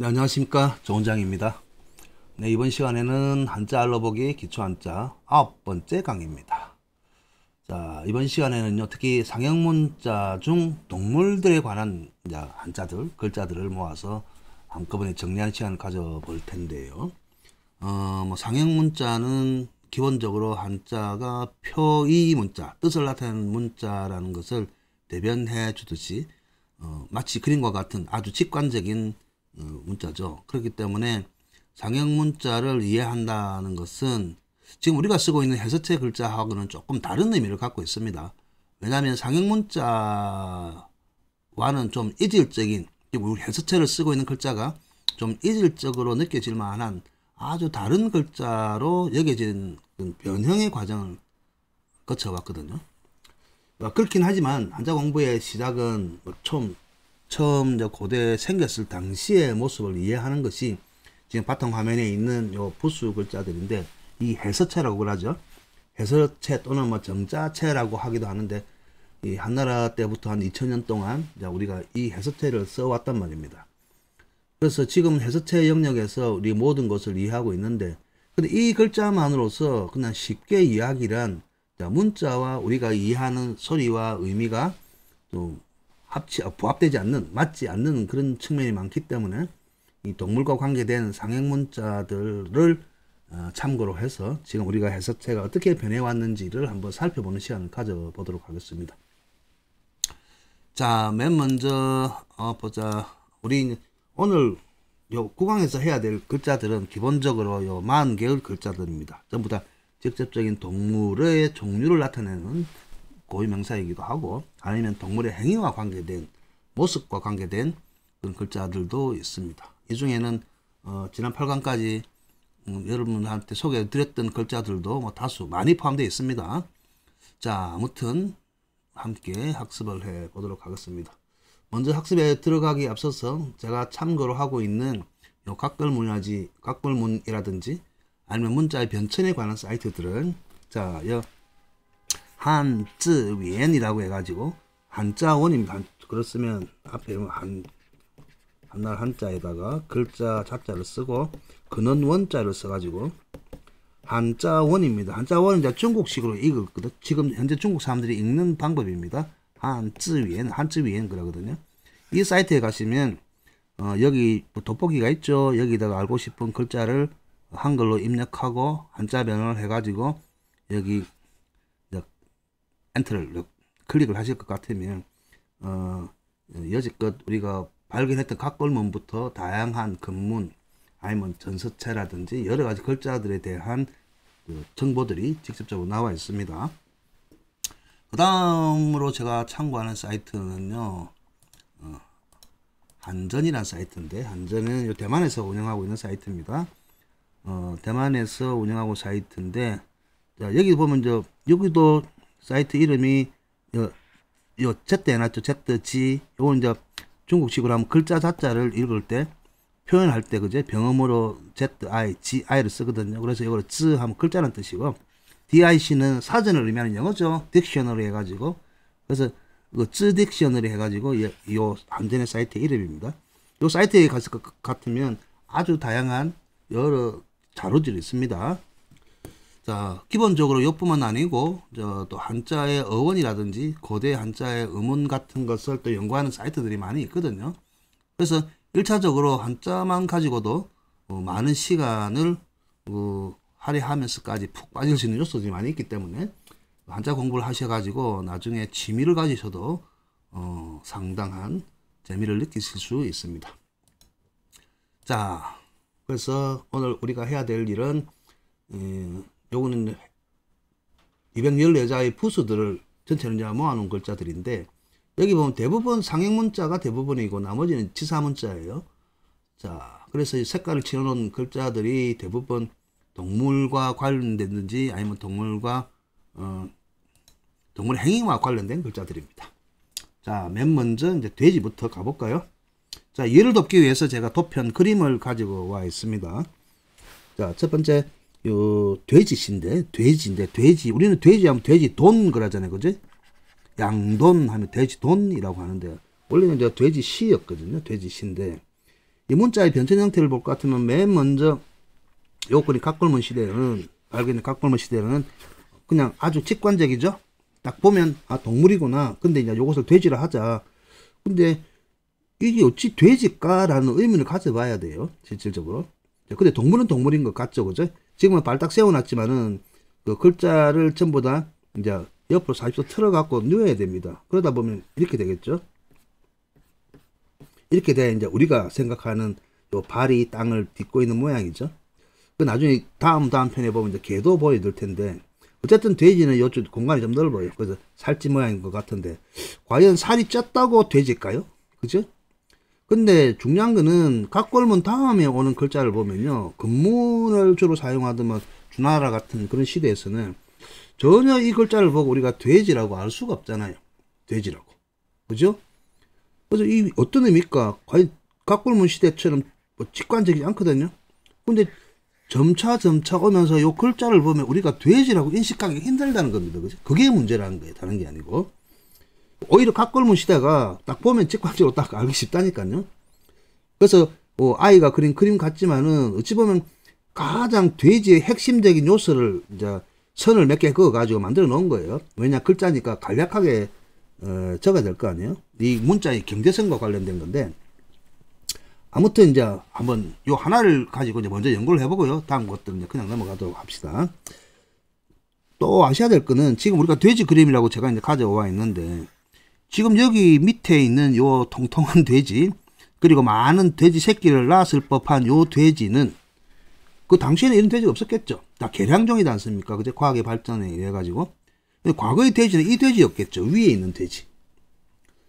네, 안녕하십니까. 조원장입니다. 네, 이번 시간에는 한자 알아보기 기초 한자 9번째 강의입니다. 자, 이번 시간에는요, 특히 상형문자 중 동물들에 관한 한자들, 글자들을 모아서 한꺼번에 정리하는 시간을 가져볼 텐데요. 상형문자는 기본적으로 한자가 표의 문자, 뜻을 나타내는 문자라는 것을 대변해 주듯이 마치 그림과 같은 아주 직관적인 문자죠. 그렇기 때문에 상형 문자를 이해한다는 것은 지금 우리가 쓰고 있는 해서체 글자하고는 조금 다른 의미를 갖고 있습니다. 왜냐하면 상형 문자와는 좀 이질적인, 우리 해서체를 쓰고 있는 글자가 좀 이질적으로 느껴질 만한 아주 다른 글자로 여겨진 변형의 과정을 거쳐왔거든요. 그렇긴 하지만 한자 공부의 시작은 처음 고대 생겼을 당시의 모습을 이해하는 것이 지금 바탕 화면에 있는 요 부수 글자들인데, 이 해서체라고 그러죠. 해서체 또는 정자체라고 하기도 하는데, 이 한나라 때부터 한 2000년 동안 우리가 이 해서체를 써왔단 말입니다. 그래서 지금 해서체 영역에서 우리 모든 것을 이해하고 있는데, 근데 이 글자만으로서 그냥 쉽게 이해하기란 문자와 우리가 이해하는 소리와 의미가 좀 부합되지 않는, 맞지 않는 그런 측면이 많기 때문에 이 동물과 관계된 상형 문자들을 참고로 해서 지금 우리가 해석체가 어떻게 변해왔는지를 한번 살펴보는 시간을 가져보도록 하겠습니다. 자, 맨 먼저 보자. 우리 오늘 요 구강에서 해야 될 글자들은 기본적으로 요 40개의 글자들입니다. 전부 다 직접적인 동물의 종류를 나타내는 고유명사이기도 하고, 아니면 동물의 행위와 관계된, 모습과 관계된 그런 글자들도 있습니다. 이 중에는 지난 8강까지 여러분한테 소개해드렸던 글자들도 다수 많이 포함되어 있습니다. 자, 아무튼 함께 학습을 해 보도록 하겠습니다. 먼저 학습에 들어가기 앞서서 제가 참고로 하고 있는 요 각별문이라든지 아니면 문자의 변천에 관한 사이트들은 한쯔위엔이라고 해가지고 한자원입니다. 그렇으면 앞에 한날 한자에다가 글자 자자를 쓰고 근원 원자를 써가지고 한자원입니다. 한자원은 이제 중국식으로 읽었거든. 지금 현재 중국 사람들이 읽는 방법입니다. 한쯔위엔 그러거든요. 이 사이트에 가시면 여기 돋보기가 있죠. 여기다가 알고 싶은 글자를 한글로 입력하고 한자 변환을 해가지고 여기 엔터를 클릭을 하실 것 같으면 여지껏 우리가 발견했던 각벌문부터 다양한 근문 아니면 전서체라든지 여러가지 글자들에 대한 정보들이 직접적으로 나와 있습니다. 그 다음으로 제가 참고하는 사이트는요, 한전이라는 사이트인데, 한전은 대만에서 운영하고 있는 사이트입니다. 대만에서 운영하고 사이트인데, 자, 여기 보면 여기도 사이트 이름이 요 Z 해놨죠. ZG. 요건 이제 중국식으로 하면 글자 자자를 읽을 때, 표현할 때, 그제 병음으로 ZI, GI를 쓰거든요. 그래서 이걸 Z 하면 글자는 뜻이고, DIC는 사전을 의미하는 영어죠. 딕셔너리 해가지고. 그래서 그 Z 딕셔너리 해가지고 요 한전의 사이트 이름입니다. 요 사이트에 갔을 것 같으면 아주 다양한 여러 자료들이 있습니다. 자, 기본적으로 요뿐만 아니고 또 한자의 어원이라든지 고대 한자의 음운 같은 것을 또 연구하는 사이트들이 많이 있거든요. 그래서 1차적으로 한자만 가지고도 많은 시간을 할애하면서까지 푹 빠질 수 있는 요소들이 많이 있기 때문에 한자 공부를 하셔가지고 나중에 취미를 가지셔도 상당한 재미를 느끼실 수 있습니다. 자, 그래서 오늘 우리가 해야 될 일은 요거는 214자의 부수들을 전체를 이제 모아놓은 글자들인데, 여기 보면 대부분 상형 문자가 대부분이고 나머지는 지사 문자예요. 자, 그래서 이 색깔을 칠해놓은 글자들이 대부분 동물과 관련된든지 아니면 동물의 행위와 관련된 글자들입니다. 자, 맨 먼저 이제 돼지부터 가볼까요? 자, 예를 돕기 위해서 제가 도편 그림을 가지고 와 있습니다. 자, 첫 번째 요 돼지인데 돼지, 우리는 돼지 하면 돼지 돈 그러잖아요, 그지? 양돈 하면 돼지 돈이라고 하는데, 원래는 돼지 시였거든요. 돼지 시인데 이 문자의 변천 형태를 볼 것 같으면 맨 먼저 요건이 각골문 시대에는 알겠는 각골문 시대에는 그냥 아주 직관적이죠. 딱 보면 아 동물이구나. 근데 이제 요것을 돼지라 하자. 근데 이게 어찌 돼지일까라는 의문을 가져봐야 돼요. 실질적으로. 근데 동물은 동물인 것 같죠, 그죠? 지금은 발딱 세워놨지만은 그 글자를 전부 다 이제 옆으로 40도 틀어갖고 누워야 됩니다. 그러다 보면 이렇게 되겠죠. 이렇게 돼야 이제 우리가 생각하는 요 발이 땅을 딛고 있는 모양이죠. 그 나중에 다음 편에 보면 이제 개도 보여줄 텐데 어쨌든 돼지는 이쪽 공간이 좀 넓어요. 그래서 살찐 모양인 것 같은데 과연 살이 쪘다고 돼지일까요? 그죠? 근데 중요한 거는 각골문 다음에 오는 글자를 보면요. 금문을 주로 사용하던 주나라 같은 그런 시대에서는 전혀 이 글자를 보고 우리가 돼지라고 알 수가 없잖아요. 돼지라고. 그죠? 그래서 이 어떤 의미입니까? 과연 각골문 시대처럼 직관적이지 않거든요. 근데 점차 오면서 이 글자를 보면 우리가 돼지라고 인식하기 힘들다는 겁니다. 그죠? 그게 문제라는 거예요. 다른 게 아니고. 오히려 각골문 시대가 딱 보면 직관적으로 딱 알기 쉽다니까요. 그래서 아이가 그린 그림 같지만은 어찌 보면 가장 돼지의 핵심적인 요소를 이제 선을 몇 개 그어 가지고 만들어 놓은 거예요. 왜냐 글자니까 간략하게 적어야 될 거 아니에요. 이 문자의 경제성과 관련된 건데 아무튼 이제 한번 요 하나를 가지고 이제 먼저 연구를 해보고요. 다음 것들은 이제 그냥 넘어가도록 합시다. 또 아셔야 될 거는 지금 우리가 돼지 그림이라고 제가 이제 가져와 있는데 지금 여기 밑에 있는 요 통통한 돼지 그리고 많은 돼지 새끼를 낳았을 법한 요 돼지는 그 당시에는 이런 돼지가 없었겠죠. 다 개량종이지 않습니까? 그제 과학의 발전에 의해 가지고 과거의 돼지는 이 돼지였겠죠. 위에 있는 돼지.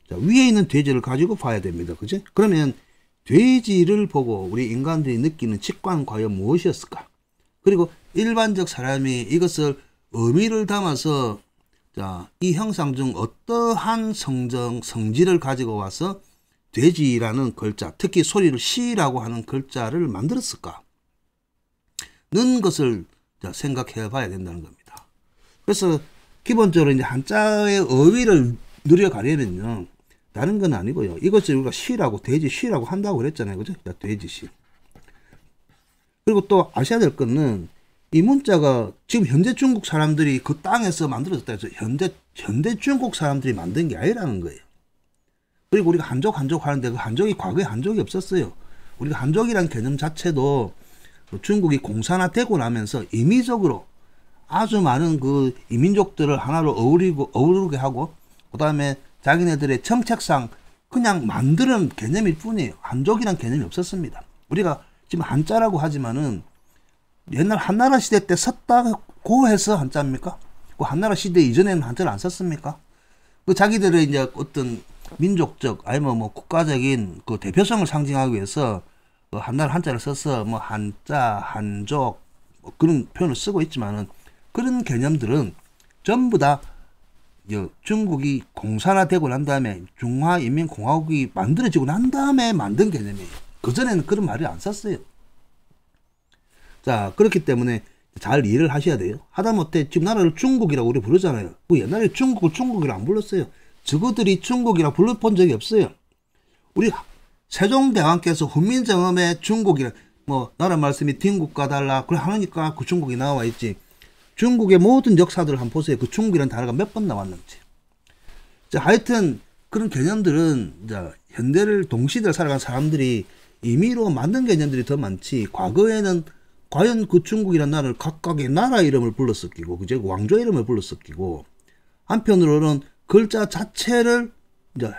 자, 위에 있는 돼지를 가지고 봐야 됩니다. 그죠? 그러면 돼지를 보고 우리 인간들이 느끼는 직관은 과연 무엇이었을까? 그리고 일반적 사람이 이것을 의미를 담아서 자, 이 형상 중 어떠한 성질을 가지고 와서 돼지라는 글자, 특히 소리를 시라고 하는 글자를 만들었을까? 는 것을 생각해 봐야 된다는 겁니다. 그래서 기본적으로 이제 한자의 어휘를 누려가려면요. 다른 건 아니고요. 이것을 우리가 시라고, 돼지 시라고 한다고 그랬잖아요. 그죠? 돼지 시. 그리고 또 아셔야 될 거는 이 문자가 지금 현대 중국 사람들이 그 땅에서 만들어졌다 해서 현대 중국 사람들이 만든 게 아니라는 거예요. 그리고 우리가 한족 하는데 그 한족이 과거에 한족이 없었어요. 우리가 한족이라는 개념 자체도 중국이 공산화되고 나면서 임의적으로 아주 많은 그 이민족들을 하나로 어우르게 하고 그 다음에 자기네들의 정책상 그냥 만드는 개념일 뿐이에요. 한족이란 개념이 없었습니다. 우리가 지금 한자라고 하지만은 옛날 한나라 시대 때 썼다고 해서 한자입니까? 그 한나라 시대 이전에는 한자를 안 썼습니까? 그 자기들의 이제 어떤 민족적 아니면 뭐 국가적인 그 대표성을 상징하기 위해서 그 한나라 한자를 써서 뭐 한자, 한족 뭐 그런 표현을 쓰고 있지만은 그런 개념들은 전부 다 중국이 공산화되고 난 다음에 중화인민공화국이 만들어지고 난 다음에 만든 개념이에요. 그전에는 그런 말을 안 썼어요. 자, 그렇기 때문에 잘 이해를 하셔야 돼요. 하다못해 지금 나라를 중국이라고 우리 부르잖아요. 뭐 옛날에 중국이라고 안 불렀어요. 저거들이 중국이라고 불러본 적이 없어요. 우리 세종대왕께서 훈민정음에 중국이라 뭐 나라 말씀이 딩국가 달라 그래 하니까 그 중국이 나와 있지. 중국의 모든 역사들을 한번 보세요. 그 중국이라는 단어가 몇 번 나왔는지. 자, 하여튼 그런 개념들은 이제 현대를 동시대를 살아간 사람들이 임의로 만든 개념들이 더 많지. 과거에는 과연 그 중국이라는 나라를 각각의 나라 이름을 불렀을 끼고, 그죠? 왕조 이름을 불렀을 끼고, 한편으로는 글자 자체를 이제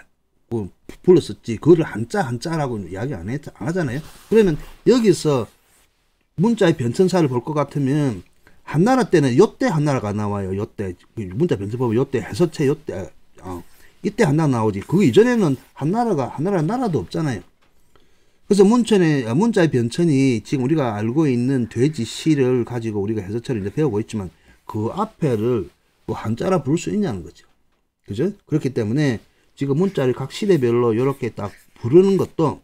불렀었지. 그거를 한자라고 이야기 안 하잖아요. 그러면 여기서 문자의 변천사를 볼 것 같으면 한나라 때는 요때 한나라가 나와요. 요때 문자 변천 보면 요때 해서체 요때 이때 한나라 나오지. 그 이전에는 한나라 나라도 없잖아요. 그래서 문자의 변천이 지금 우리가 알고 있는 돼지 시를 가지고 우리가 해서체를 이제 배우고 있지만 그 앞에를 뭐 한자라 부를 수 있냐는 거죠. 그죠? 그렇기 때문에 지금 문자를 각 시대별로 이렇게 딱 부르는 것도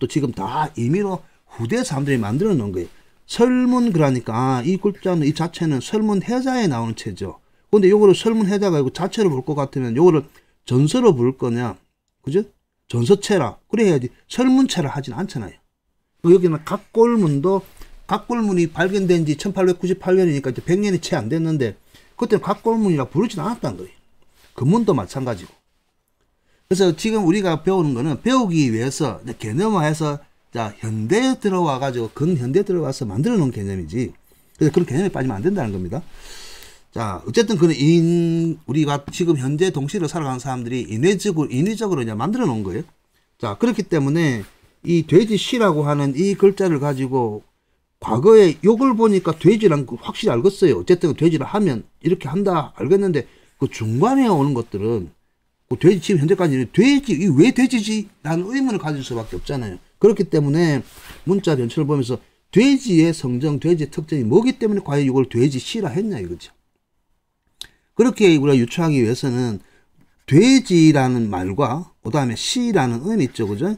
지금 다 임의로 후대 사람들이 만들어 놓은 거예요. 설문그라니까 이 글자는 이 자체는 설문해자에 나오는 체죠. 근데 요거를 설문해자가 이거 자체로 볼 것 같으면 요거를 전서로 부를 거냐? 그죠? 전서체라 그래야지 설문체라 하진 않잖아요. 여기는 각골문이 발견된 지 1898년이니까 이제 100년이 채 안 됐는데 그때는 각골문이라 부르진 않았다는 거예요. 금문도 마찬가지고. 그래서 지금 우리가 배우는 거는 배우기 위해서 개념화해서 자 현대에 들어와 가지고 근현대에 들어와서 만들어 놓은 개념이지. 그래서 그런 개념에 빠지면 안 된다는 겁니다. 자 어쨌든 그는 우리가 지금 현재 동시로 살아가는 사람들이 인위적으로 이제 만들어 놓은 거예요. 자 그렇기 때문에 이 돼지시라고 하는 이 글자를 가지고 과거에 욕을 보니까 돼지란 확실히 알겠어요. 어쨌든 돼지를 하면 이렇게 한다 알겠는데 그 중간에 오는 것들은 그 돼지 지금 현재까지 돼지 이 왜 돼지지? 라는 의문을 가질 수밖에 없잖아요. 그렇기 때문에 문자 변체를 보면서 돼지의 성정, 돼지의 특징이 뭐기 때문에 과연 이걸 돼지시라 했냐 이거죠. 그렇게 우리가 유추하기 위해서는 돼지라는 말과 그 다음에 시라는 의미 있죠, 그죠?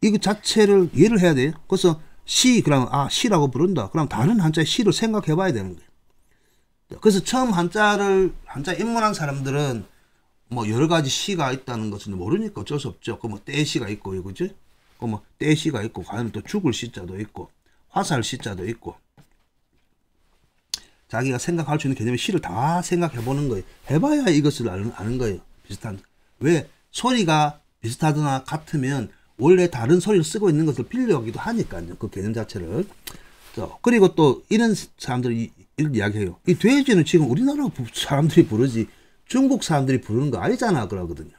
이거 자체를 이해를 해야 돼요. 그래서 시 그러면 시라고 부른다. 그럼 다른 한자의 시를 생각해 봐야 되는 거예요. 그래서 처음 한자 입문한 사람들은 뭐 여러 가지 시가 있다는 것은 모르니까 어쩔 수 없죠. 그 뭐 떼시가 있고, 그죠? 그 뭐 떼시가 있고, 과연 또 죽을 시자도 있고, 화살 시자도 있고. 자기가 생각할 수 있는 개념의 시를 다 생각해 보는 거예요. 해봐야 이것을 아는 거예요. 왜 소리가 비슷하거나 같으면 원래 다른 소리를 쓰고 있는 것을 빌려오기도 하니까요. 그 개념 자체를. 그리고 또 이런 사람들이 이런 이야기해요. 이 돼지는 지금 우리나라 사람들이 부르지 중국 사람들이 부르는 거 아니잖아 그러거든요.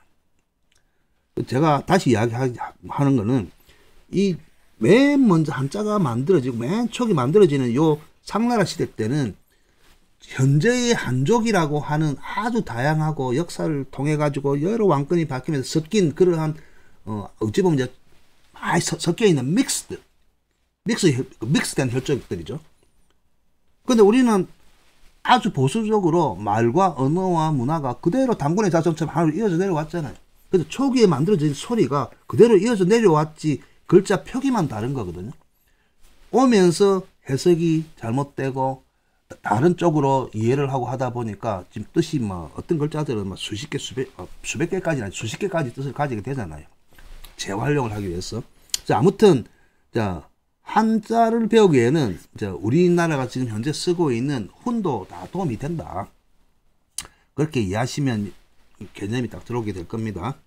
제가 다시 이야기하는 거는 이 맨 먼저 한자가 만들어지고 맨 초기 만들어지는 요 상나라 시대 때는 현재의 한족이라고 하는 아주 다양하고 역사를 통해 가지고 여러 왕권이 바뀌면서 섞인 그러한 어찌 보면 이제 많이 섞여 있는 믹스된 혈족들이죠. 근데 우리는 아주 보수적으로 말과 언어와 문화가 그대로 단군의 자성처럼 하나로 이어져 내려왔잖아요. 그래서 초기에 만들어진 소리가 그대로 이어져 내려왔지 글자 표기만 다른 거거든요. 오면서 해석이 잘못되고 다른 쪽으로 이해를 하고 하다 보니까 지금 뜻이 뭐 어떤 글자들은 뭐 수십 개까지 아니 수십 개까지 뜻을 가지게 되잖아요. 재활용을 하기 위해서. 자, 아무튼 자 한자를 배우기에는 우리나라가 지금 현재 쓰고 있는 훈도 다 도움이 된다. 그렇게 이해하시면 개념이 딱 들어오게 될 겁니다.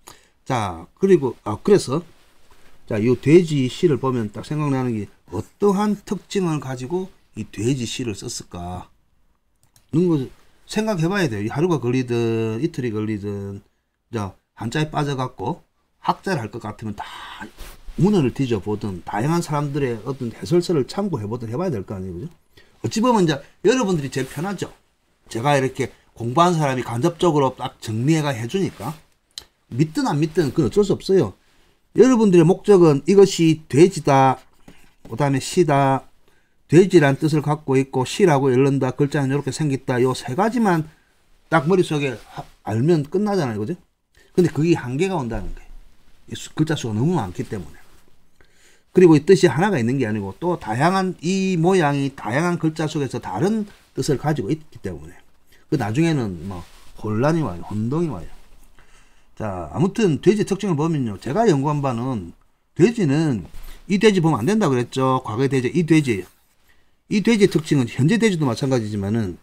자, 그리고 그래서 자, 이 돼지 시를 보면 딱 생각나는 게 어떠한 특징을 가지고 이 돼지 시를 썼을까? 이런 거 생각해 봐야 돼요. 하루가 걸리든 이틀이 걸리든 자, 한자에 빠져갖고 학자를 할 것 같으면 다 문헌을 뒤져보든 다양한 사람들의 어떤 해설서를 참고해보든 해봐야 될 거 아니에요. 그죠? 어찌 보면 이제 여러분들이 제일 편하죠. 제가 이렇게 공부한 사람이 간접적으로 딱 정리해가 해주니까 믿든 안 믿든 그건 어쩔 수 없어요. 여러분들의 목적은 이것이 돼지다, 그 다음에 시다, 돼지란 뜻을 갖고 있고 시라고 열른다, 글자는 이렇게 생겼다, 요 세 가지만 딱 머릿속에 알면 끝나잖아요. 그죠? 근데 그게 한계가 온다는 거예요. 글자 수가 너무 많기 때문에. 그리고 이 뜻이 하나가 있는 게 아니고 또 다양한 이 모양이 다양한 글자 속에서 다른 뜻을 가지고 있기 때문에 그 나중에는 뭐 혼란이 와요. 혼동이 와요. 자, 아무튼 돼지 특징을 보면요. 제가 연구한 바는 돼지는 이 돼지 보면 안 된다 그랬죠. 과거의 돼지 이 돼지예요. 이 돼지의 특징은 현재 돼지도 마찬가지지만은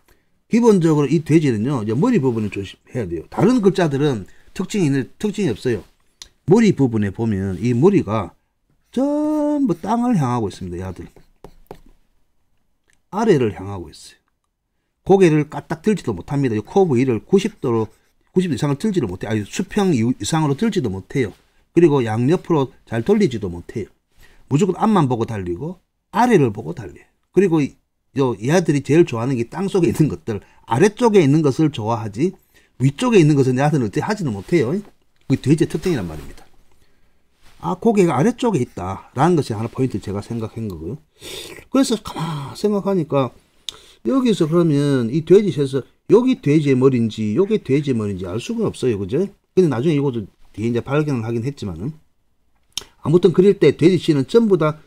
기본적으로 이 돼지는요. 이제 머리 부분을 조심해야 돼요. 다른 글자들은 특징이 없어요. 머리 부분에 보면 이 머리가 전부 땅을 향하고 있습니다. 야들 아래를 향하고 있어요. 고개를 까딱 들지도 못합니다. 코 부위를 90도 이상을 들지도 못해요. 아니 수평 이상으로 들지도 못해요. 그리고 양옆으로 잘 돌리지도 못해요. 무조건 앞만 보고 달리고 아래를 보고 달려요. 그리고 얘들이 제일 좋아하는 게 땅속에 있는 것들, 아래쪽에 있는 것을 좋아하지 위쪽에 있는 것은 얘들은 어떻게 하지는 못해요. 그게 돼지의 특징이란 말입니다. 고개가 아래쪽에 있다라는 것이 하나 포인트 제가 생각한 거고요. 그래서 가만 생각하니까 여기서 그러면 이 돼지에서 여기 돼지의 머리인지 여기 돼지의 머리인지 알 수가 없어요. 그죠? 근데 나중에 이것도 뒤에 이제 발견을 하긴 했지만은 아무튼 그릴 때 돼지씨는 전부 다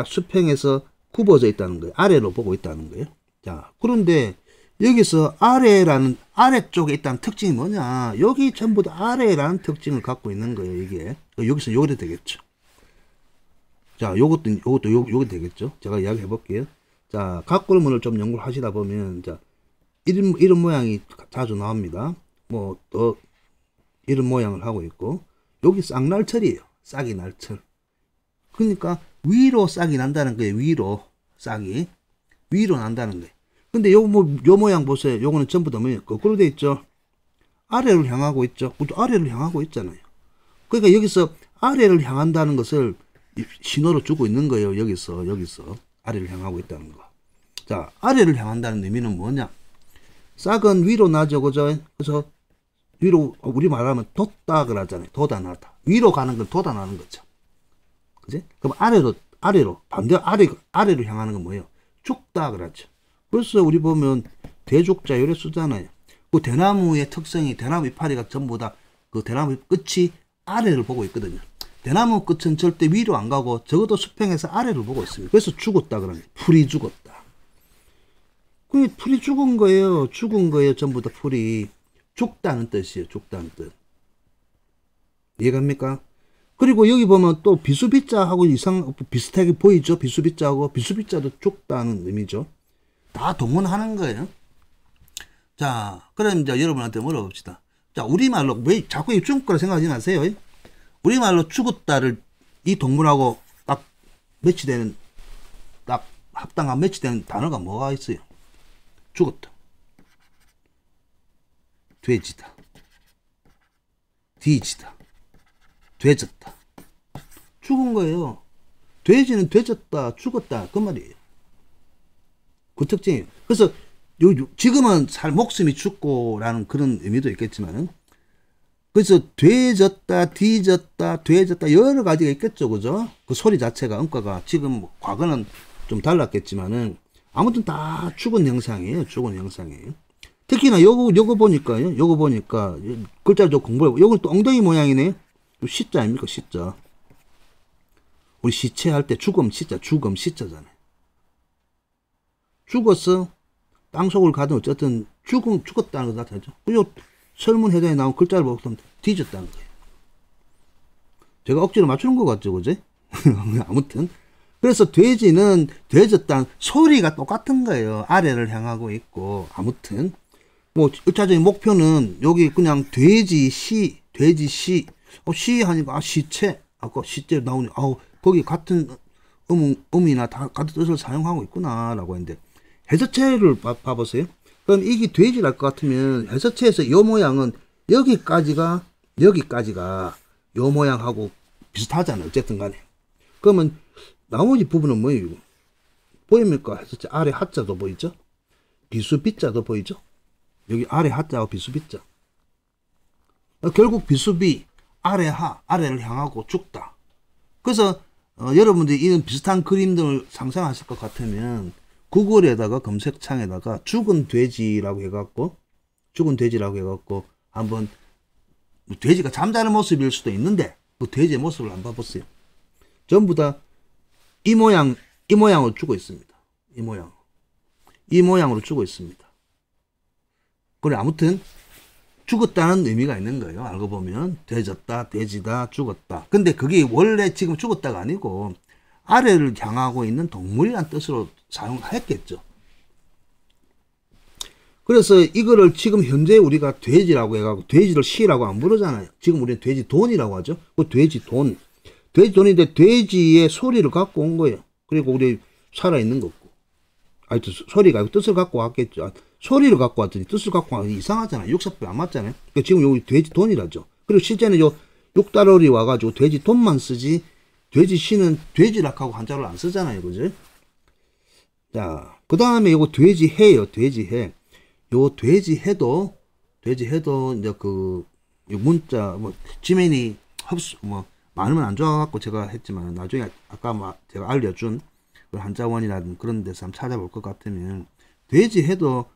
수평에서 굽어져 있다는 거예요. 아래로 보고 있다는 거예요. 자, 그런데 여기서 아래라는, 아래쪽에 있다는 특징이 뭐냐. 여기 전부 다 아래라는 특징을 갖고 있는 거예요, 이게. 여기서 요게 되겠죠. 자, 요것도 되겠죠. 제가 이야기 해볼게요. 자, 각골문을 좀 연구를 하시다 보면, 자, 이런 모양이 자주 나옵니다. 뭐, 또, 이런 모양을 하고 있고, 여기 쌍날철이에요. 싹이 날철. 그러니까, 위로 싹이 난다는 거예요. 위로 싹이. 위로 난다는 거예요. 근데 요 모양 보세요. 요거는 전부 다 뭐예요? 거꾸로 돼 있죠. 아래를 향하고 있죠. 아래를 향하고 있잖아요. 그러니까 여기서 아래를 향한다는 것을 신호로 주고 있는 거예요. 여기서 아래를 향하고 있다는 거. 자, 아래를 향한다는 의미는 뭐냐? 싹은 위로 나죠, 그죠? 그래서 위로, 우리 말하면 돋다 그러잖아요. 돋아나다. 위로 가는 건 돋아나는 거죠. 그지? 그럼 아래로 반대 아래로 향하는 건 뭐예요? 죽다 그러죠. 그래서 우리 보면 대죽자 요래 쓰잖아요. 그 대나무의 특성이, 대나무 이파리가 전부 다 그 대나무 끝이 아래를 보고 있거든요. 대나무 끝은 절대 위로 안 가고 적어도 수평에서 아래를 보고 있습니다. 그래서 죽었다 그러면 풀이 죽었다. 그 풀이 죽은 거예요. 전부 다 풀이. 죽다는 뜻이에요. 죽다는 뜻. 이해갑니까? 그리고 여기 보면 또 비수비자하고 비슷하게 보이죠? 비수비자하고. 비수비자도 죽다는 의미죠. 다 동원하는 거예요. 자, 그럼 이제 여러분한테 물어봅시다. 자, 우리말로 왜 자꾸 중국어로 생각하지 마세요. 우리말로 죽었다를 이 동물하고 딱 매치되는, 딱 합당한 매치되는 단어가 뭐가 있어요? 죽었다. 돼지다. 뒤지다. 돼졌다. 죽은 거예요. 돼지는 돼졌다, 죽었다, 그 말이에요. 그 특징이에요. 그래서 지금은 목숨이 죽고라는 그런 의미도 있겠지만은, 그래서 돼졌다, 뒤졌다, 돼졌다 여러 가지가 있겠죠, 그죠? 그 소리 자체가 음가가 지금 과거는 좀 달랐겠지만은 아무튼 다 죽은 형상이에요, 죽은 형상이에요. 특히나 요거 보니까요, 요거 보니까 글자를 좀 공부해. 요건 또 엉덩이 모양이네. 시자 아닙니까, 시자. 우리 시체할 때 죽음 시자, 죽음 시자잖아요. 죽었어. 땅속을 가든 어쨌든 죽었다는 거 나타나죠. 요 설문 해당에 나온 글자를 보면 뒤졌다는 거예요. 제가 억지로 맞추는 것 같죠, 그지? 아무튼. 그래서 돼지는 돼졌다는 소리가 똑같은 거예요. 아래를 향하고 있고. 아무튼. 뭐, 1차적인 목표는 여기 그냥 돼지시 하니까, 시체. 아까 시체 나오니, 거기 같은 음이나 다 같은 뜻을 사용하고 있구나, 라고 했는데. 해서체를 봐보세요. 그럼 이게 돼지랄 것 같으면 해서체에서 요 모양은 여기까지가 요 모양하고 비슷하잖아요. 어쨌든 간에. 그러면 나머지 부분은 뭐예요? 보입니까? 해서체 아래 하자도 보이죠? 비수비자도 보이죠? 여기 아래 하자와 비수비자. 결국 비수비, 아래 아래를 향하고 죽다. 그래서 여러분들이 이런 비슷한 그림들을 상상하실 것 같으면 구글에다가 검색창에다가 죽은 돼지라고 해갖고 한번 돼지가 잠자는 모습일 수도 있는데 그 돼지의 모습을 한번 봐보세요. 전부 다 이 모양으로 죽어 있습니다. 이 모양으로 죽어 있습니다. 그래, 아무튼 죽었다는 의미가 있는 거예요. 알고 보면 돼졌다, 돼지다, 죽었다. 근데 그게 원래 지금 죽었다가 아니고 아래를 향하고 있는 동물이란 뜻으로 사용했겠죠. 그래서 이거를 지금 현재 우리가 돼지라고 해가지고 돼지를 시라고 안 부르잖아요. 지금 우리는 돼지돈이라고 하죠. 그 돼지돈인데 돼지의 소리를 갖고 온 거예요. 그리고 우리 살아있는 거고. 소리가 아니고 뜻을 갖고 왔겠죠. 소리를 갖고 왔더니 뜻을 갖고 왔더니 이상하잖아요. 육사법이 안 맞잖아요. 그러니까 지금 여기 돼지돈이라죠. 그리고 실제는 요 6달러리 와가지고 돼지돈만 쓰지 돼지시는 돼지락하고 한자를 안 쓰잖아요. 그죠? 자, 그 다음에 요거 돼지해요. 돼지해. 요 돼지해도 이제 그 문자 지면이 많으면 안 좋아갖고 제가 했지만 나중에 아까 제가 알려준 그 한자원이라든 그런 데서 한번 찾아볼 것 같으면 돼지해도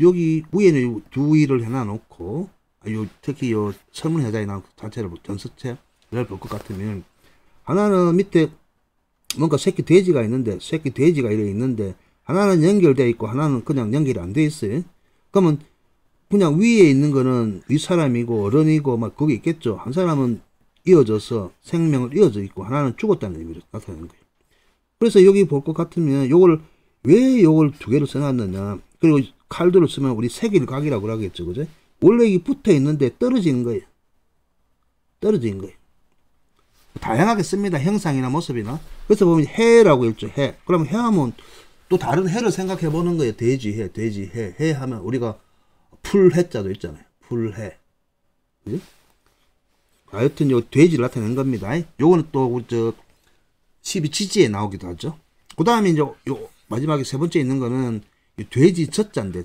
여기 위에는 두 위를 해놔놓고 특히 요 설문해자에 나온 자체를 전서체를 볼 것 같으면 하나는 밑에 뭔가 새끼 돼지가 있는데 이렇게 있는데 하나는 연결되어 있고 하나는 그냥 연결이 안 돼 있어요. 그러면 그냥 위에 있는 거는 윗사람이고 어른이고 막 거기 있겠죠. 한 사람은 이어져서 생명을 이어져 있고 하나는 죽었다는 의미로 나타내는 거예요. 그래서 여기 볼 것 같으면 요걸 왜 요걸 두 개를 써놨느냐. 그리고 칼도를 쓰면 우리 색일각이라고 하겠죠. 그죠? 원래 이게 붙어 있는데 떨어지는 거예요. 떨어지는 거예요. 다양하게 씁니다. 형상이나 모습이나. 그래서 보면 해라고 했죠. 해. 그러면 해 하면 또 다른 해를 생각해 보는 거예요. 돼지해, 돼지해. 해 하면 우리가 풀해자도 있잖아요. 풀해. 그죠? 하여튼 요 돼지를 나타낸 겁니다. 요거는 또 저 12지지에 나오기도 하죠. 그 다음에 이제 요 마지막에 세 번째 있는 거는 돼지 젖자인데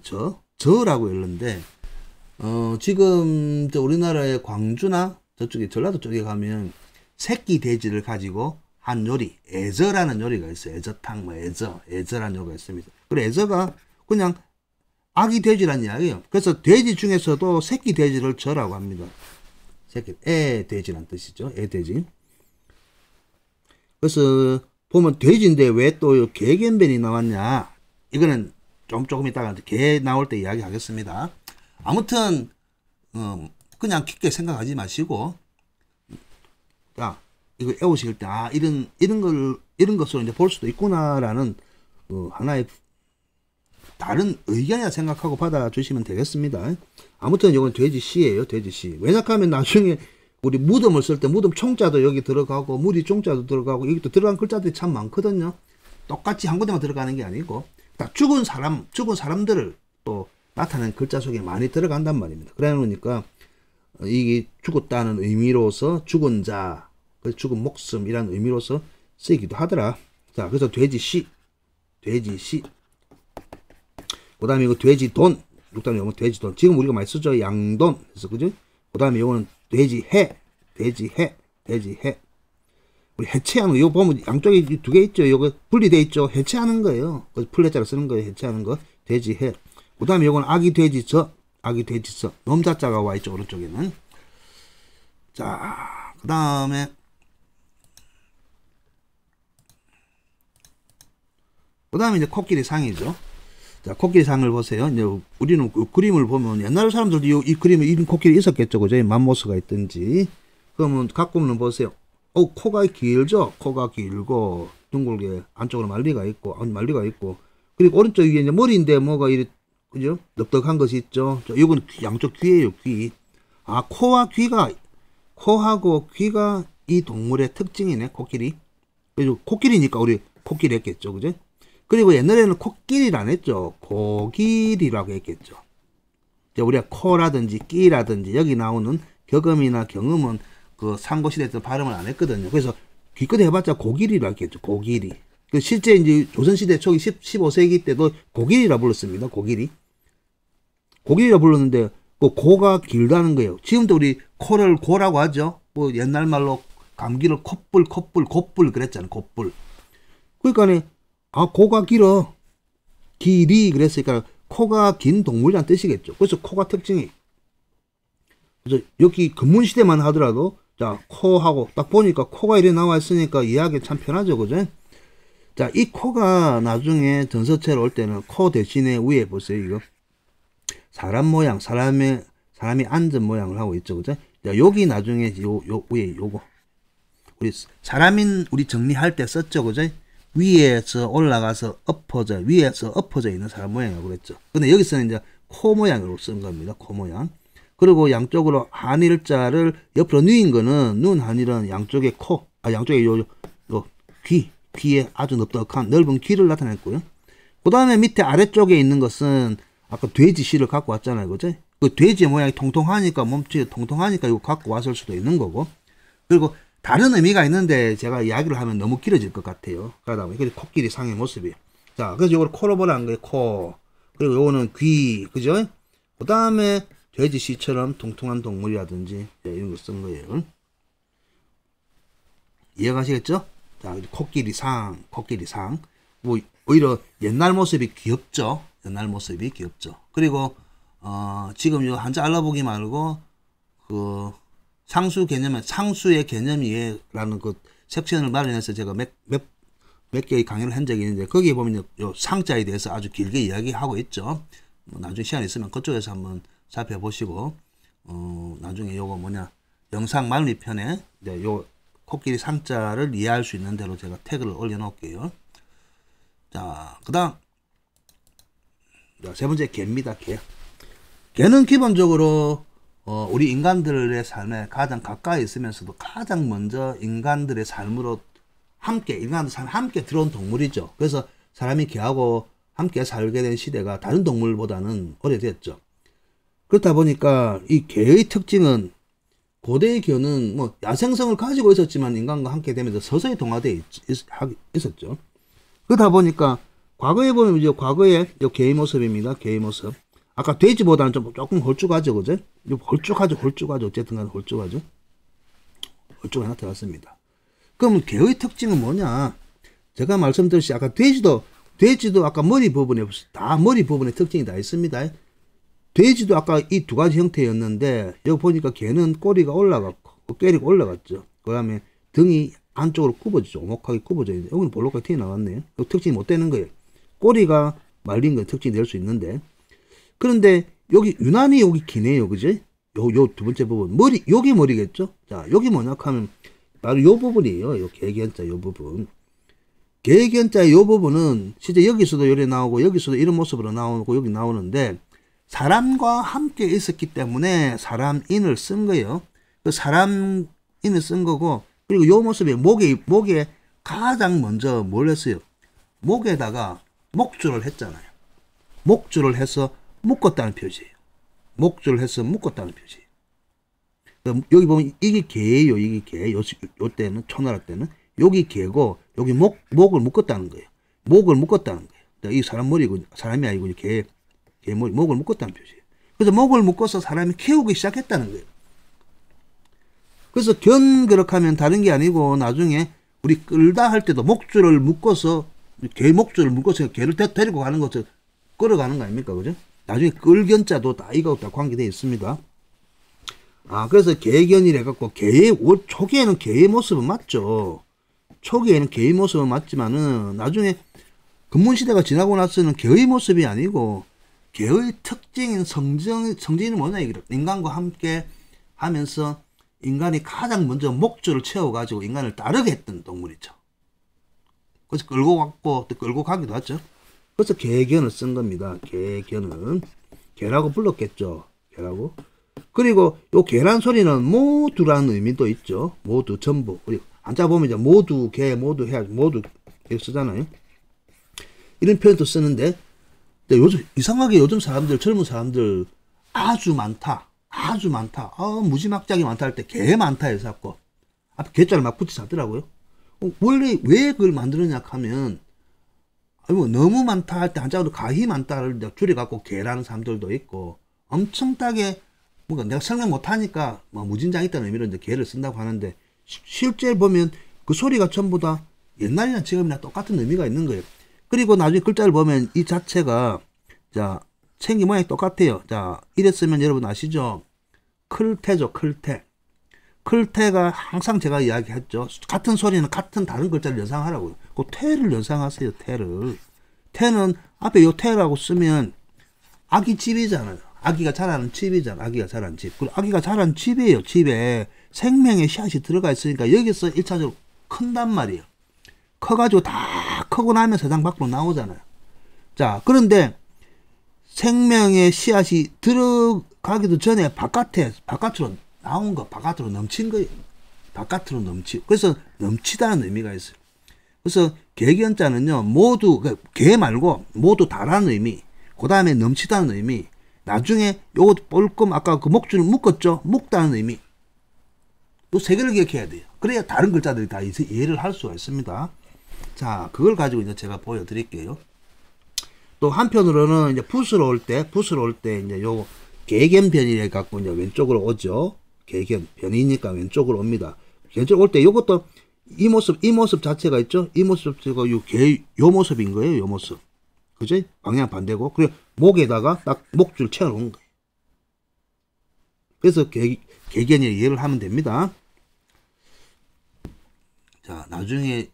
저라고 읽는데 지금 저 우리나라의 광주나 저쪽에 전라도 쪽에 가면 새끼 돼지를 가지고 한 요리, 애저라는 요리가 있어요. 애저탕, 뭐 애저라는 요리가 있습니다. 그리고 애저가 그냥 아기 돼지란 이야기예요. 그래서 돼지 중에서도 새끼 돼지를 저라고 합니다. 새끼, 애 돼지란 뜻이죠. 애 돼지. 그래서 보면 돼지인데 왜 또 개견변이 나왔냐? 이거는 조금 이따가 개 나올 때 이야기하겠습니다. 아무튼 그냥 깊게 생각하지 마시고, 야, 이거 애우실 때 이런 것으로 이제 볼 수도 있구나라는 하나의 다른 의견이라 생각하고 받아주시면 되겠습니다. 아무튼 이건 돼지시예요. 돼지시. 왜냐하면 나중에 우리 무덤을 쓸 때 무덤 총자도 여기 들어가고 무리 총자도 들어가고 여기 또 들어간 글자들이 참 많거든요. 똑같이 한 군데만 들어가는 게 아니고 다 죽은 사람들을 또 나타낸 글자 속에 많이 들어간단 말입니다. 그러니까 이게 죽었다는 의미로서 죽은 자, 죽은 목숨이라는 의미로서 쓰이기도 하더라. 자, 그래서 돼지시. 그 다음에 이거 돼지돈. 육단에 오면 돼지돈. 지금 우리가 많이 쓰죠. 양돈. 그래서 그죠? 그 다음에 이거는 돼지해. 우리 해체하는 거. 이거 보면 양쪽에 두 개 있죠. 이거 분리되어 있죠. 해체하는 거예요. 그래서 풀레자로 쓰는 거예요. 해체하는 거. 돼지해. 그 다음에 이거는 아기 돼지저. 놈자자가 와 있죠. 오른쪽에는. 자, 그 다음에 이제 코끼리 상이죠. 자, 코끼리 상을 보세요. 이제 우리는 그 그림을 보면 옛날 사람들도 이 그림에 이런 코끼리 있었겠죠. 그죠? 맘모스가 있든지. 그러면 가끔은 보세요. 코가 길죠? 코가 길고, 둥글게 안쪽으로 말리가 있고, 그리고 오른쪽 위에 이제 머리인데 뭐가 이렇게, 그죠? 넉넉한 것이 있죠. 이건 양쪽 귀예요, 귀. 아, 코하고 귀가 이 동물의 특징이네, 코끼리. 그리고 코끼리니까 우리 코끼리 했겠죠, 그죠? 그리고 옛날에는 코끼리를 안 했죠. 고길이라고 했겠죠. 우리가 코라든지 끼라든지 여기 나오는 격음이나 경음은 그 삼국시대 때 발음을 안 했거든요. 그래서 기껏 해봤자 고길이라고 했겠죠. 고길이. 실제 이제 조선시대 초기 15세기 때도 고길이라 불렀습니다. 고길이라 불렀는데 그 고가 길다는 거예요. 지금도 우리 코를 고라고 하죠. 뭐 옛날 말로 감기를 콧불 그랬잖아요. 콧불. 그러니까 고가 길어. 길이 그랬으니까 코가 긴 동물이란 뜻이겠죠. 그래서 코가 특징이. 그래서 여기 근문시대만 하더라도 자, 코하고 딱 보니까 코가 이렇게 나와 있으니까 이해하기 참 편하죠. 그죠? 자, 이 코가 나중에 전서체로 올 때는 코 대신에 위에 보세요. 이거 사람 모양, 사람이 앉은 모양을 하고 있죠. 그죠? 자, 여기 나중에 요 위에 요거 우리 사람인 우리 정리할 때 썼죠. 그죠? 위에서 올라가서 위에서 엎어져 있는 사람 모양이라고 그랬죠. 근데 여기서는 이제 코 모양으로 쓴 겁니다. 코 모양. 그리고 양쪽으로 한일자를 옆으로 누인 거는 눈 한일은 양쪽에 양쪽에 요 귀에 아주 넓적한 넓은 귀를 나타냈고요. 그 다음에 밑에 아래쪽에 있는 것은 아까 돼지 씨를 갖고 왔잖아요. 그죠? 그 돼지의 모양이 통통하니까 몸집이 통통하니까 이거 갖고 왔을 수도 있는 거고. 그리고 다른 의미가 있는데 제가 이야기를 하면 너무 길어질 것 같아요. 그러다 보니 이게 코끼리 상의 모습이에요. 자, 그래서 이걸 코로 보라는 거예요. 코. 그리고 요거는 귀. 그죠? 그 다음에 돼지 씨처럼 통통한 동물이라든지 이런 거 쓴 거예요. 이해가시겠죠? 자, 코끼리 상. 뭐 오히려 옛날 모습이 귀엽죠. 그리고 지금 요 한자 알아보기 말고 그 상수의 개념이라는 그 섹션을 마련해서 제가 몇 개의 강의를 한 적이 있는데 거기에 보면 요 상자에 대해서 아주 길게 이야기하고 있죠. 나중에 시간 있으면 그쪽에서 한번 살펴보시고 나중에 요거 뭐냐 영상 말미편에 이제 요 코끼리 상자를 이해할 수 있는 대로 제가 태그를 올려 놓을게요. 자, 그 다음 세 번째 개입니다. 개. 개는 기본적으로 우리 인간들의 삶에 가장 가까이 있으면서도 가장 먼저 인간들의 삶으로 인간들 삶에 함께 들어온 동물이죠. 그래서 사람이 개하고 함께 살게 된 시대가 다른 동물보다는 오래됐죠. 그렇다 보니까 이 개의 특징은 고대의 개는 뭐 야생성을 가지고 있었지만 인간과 함께 되면서 서서히 동화되어 있었죠. 그러다 보니까 과거에 보면 이제 과거의 개의 모습입니다. 개의 모습. 아까 돼지보다는 조금 홀쭉하죠, 그죠? 홀쭉하죠. 어쨌든 간에 홀쭉하게 나타났습니다. 그럼 개의 특징은 뭐냐? 제가 말씀드렸듯이 아까 돼지도 아까 머리 부분에 특징이 다 있습니다. 돼지도 아까 이 두 가지 형태였는데 여기 보니까 개는 꼬리가 올라갔고 깨리가 올라갔죠. 그 다음에 등이 안쪽으로 굽어지죠. 오목하게 굽어져 있는데 여기는 볼록하게 튀어나왔네요. 특징이 못 되는 거예요. 꼬리가 말린 건 특징이 될 수 있는데 그런데 여기 유난히 여기 기네요. 그지? 요 두 번째 부분 여기 머리겠죠. 자, 여기 뭐냐 하면 바로 요 부분이에요. 요 개견자 요 부분. 개견자의 요 부분은 실제 여기서도 이렇게 나오고 여기서도 이런 모습으로 나오고 여기 나오는데 사람과 함께 있었기 때문에 사람인을 쓴 거예요. 그 사람인을 쓴 거고 그리고 요 모습이 목에 가장 먼저 뭘 했어요? 목에다가 목줄을 했잖아요. 목줄을 해서 묶었다는 표시예요. 목줄을 해서 묶었다는 표시예요. 여기 보면 이게 개예요. 이게 개. 요 때는 초나라 때는 여기 개고 여기 목을 묶었다는 거예요. 목을 묶었다는 거예요. 이 사람 머리고 사람이 아니고 개 머리 목을 묶었다는 표시예요. 그래서 목을 묶어서 사람이 키우기 시작했다는 거예요. 그래서 견그럭하면 다른 게 아니고 나중에 우리 끌다 할 때도 목줄을 묶어서 개 목줄을 묶어서 개를 데리고 가는 것을 끌어가는 거 아닙니까, 그죠? 나중에 끌견자도 다 이거하고 다 관계되어 있습니다. 그래서 개견이래 갖고 초기에는 개의 모습은 맞죠. 초기에는 개의 모습은 맞지만은 나중에 근문시대가 지나고 나서는 개의 모습이 아니고 개의 특징인 성질은 뭐냐 이게 인간과 함께 하면서 인간이 가장 먼저 목줄을 채워가지고 인간을 따르게 했던 동물이죠. 그래서 끌고 갔고 또 끌고 가기도 하죠. 그래서 개견을 쓴 겁니다. 개견은 개라고 불렀겠죠. 개라고. 그리고 요 개란 소리는 모두라는 의미도 있죠. 모두 전부. 우리 한자 보면 이제 모두 개 모두 해 모두 이렇게 쓰잖아요. 이런 표현도 쓰는데 요즘 이상하게 요즘 사람들 젊은 사람들 아주 많다. 무지막지하게 많다 할 때 개 많다 해서 자꾸 앞에 개자를 막 붙여서 하더라고요. 원래 왜 그걸 만들었냐 하면 너무 많다 할 때 한자로 가히 많다를 줄여갖고 개라는 사람들도 있고 엄청나게 뭔가 내가 설명 못하니까 뭐 무진장 있다는 의미로 이제 개를 쓴다고 하는데 실제 보면 그 소리가 전부 다 옛날이나 지금이나 똑같은 의미가 있는 거예요. 그리고 나중에 글자를 보면 이 자체가 자 생긴 모양이 똑같아요. 자 이랬으면 여러분 아시죠? 클테죠. 클테가 항상 제가 이야기했죠. 같은 소리는 같은 다른 글자를 연상하라고요. 그 태를 연상하세요. 태는 앞에 요 태라고 쓰면 아기 집이잖아요. 아기가 자라는 집이잖아. 아기가 자라는 집. 그리고 아기가 자라는 집이에요. 집에 생명의 씨앗이 들어가 있으니까 여기서 1차적으로 큰단 말이에요. 커가지고 다 크고 나면 세상 밖으로 나오잖아요. 자, 그런데 생명의 씨앗이 들어가기도 전에 바깥으로 나온 거, 바깥으로 넘친 거예요. 그래서 넘치다는 의미가 있어요. 그래서 개견자는요, 모두, 개 말고 모두 다라는 의미, 그 다음에 넘치다는 의미, 나중에 요거 볼금 아까 그 목줄을 묶었죠? 묶다는 의미. 요 세 개를 기억해야 돼요. 그래야 다른 글자들이 다 이해를 할 수가 있습니다. 자, 그걸 가지고 이제 제가 보여드릴게요. 또 한편으로는 이제 붓으로 올 때 이제 요 개견변이래 갖고 이제 왼쪽으로 오죠. 개견 변이니까 왼쪽으로 옵니다. 왼쪽 올 때 요것도 이 모습 자체가 있죠. 이 모습 자체가 요 모습인 거예요. 요 모습. 그지? 방향 반대고. 그리고 목에다가 딱 목줄 채워놓은 거예요. 그래서 개견이 이해를 하면 됩니다. 자, 나중에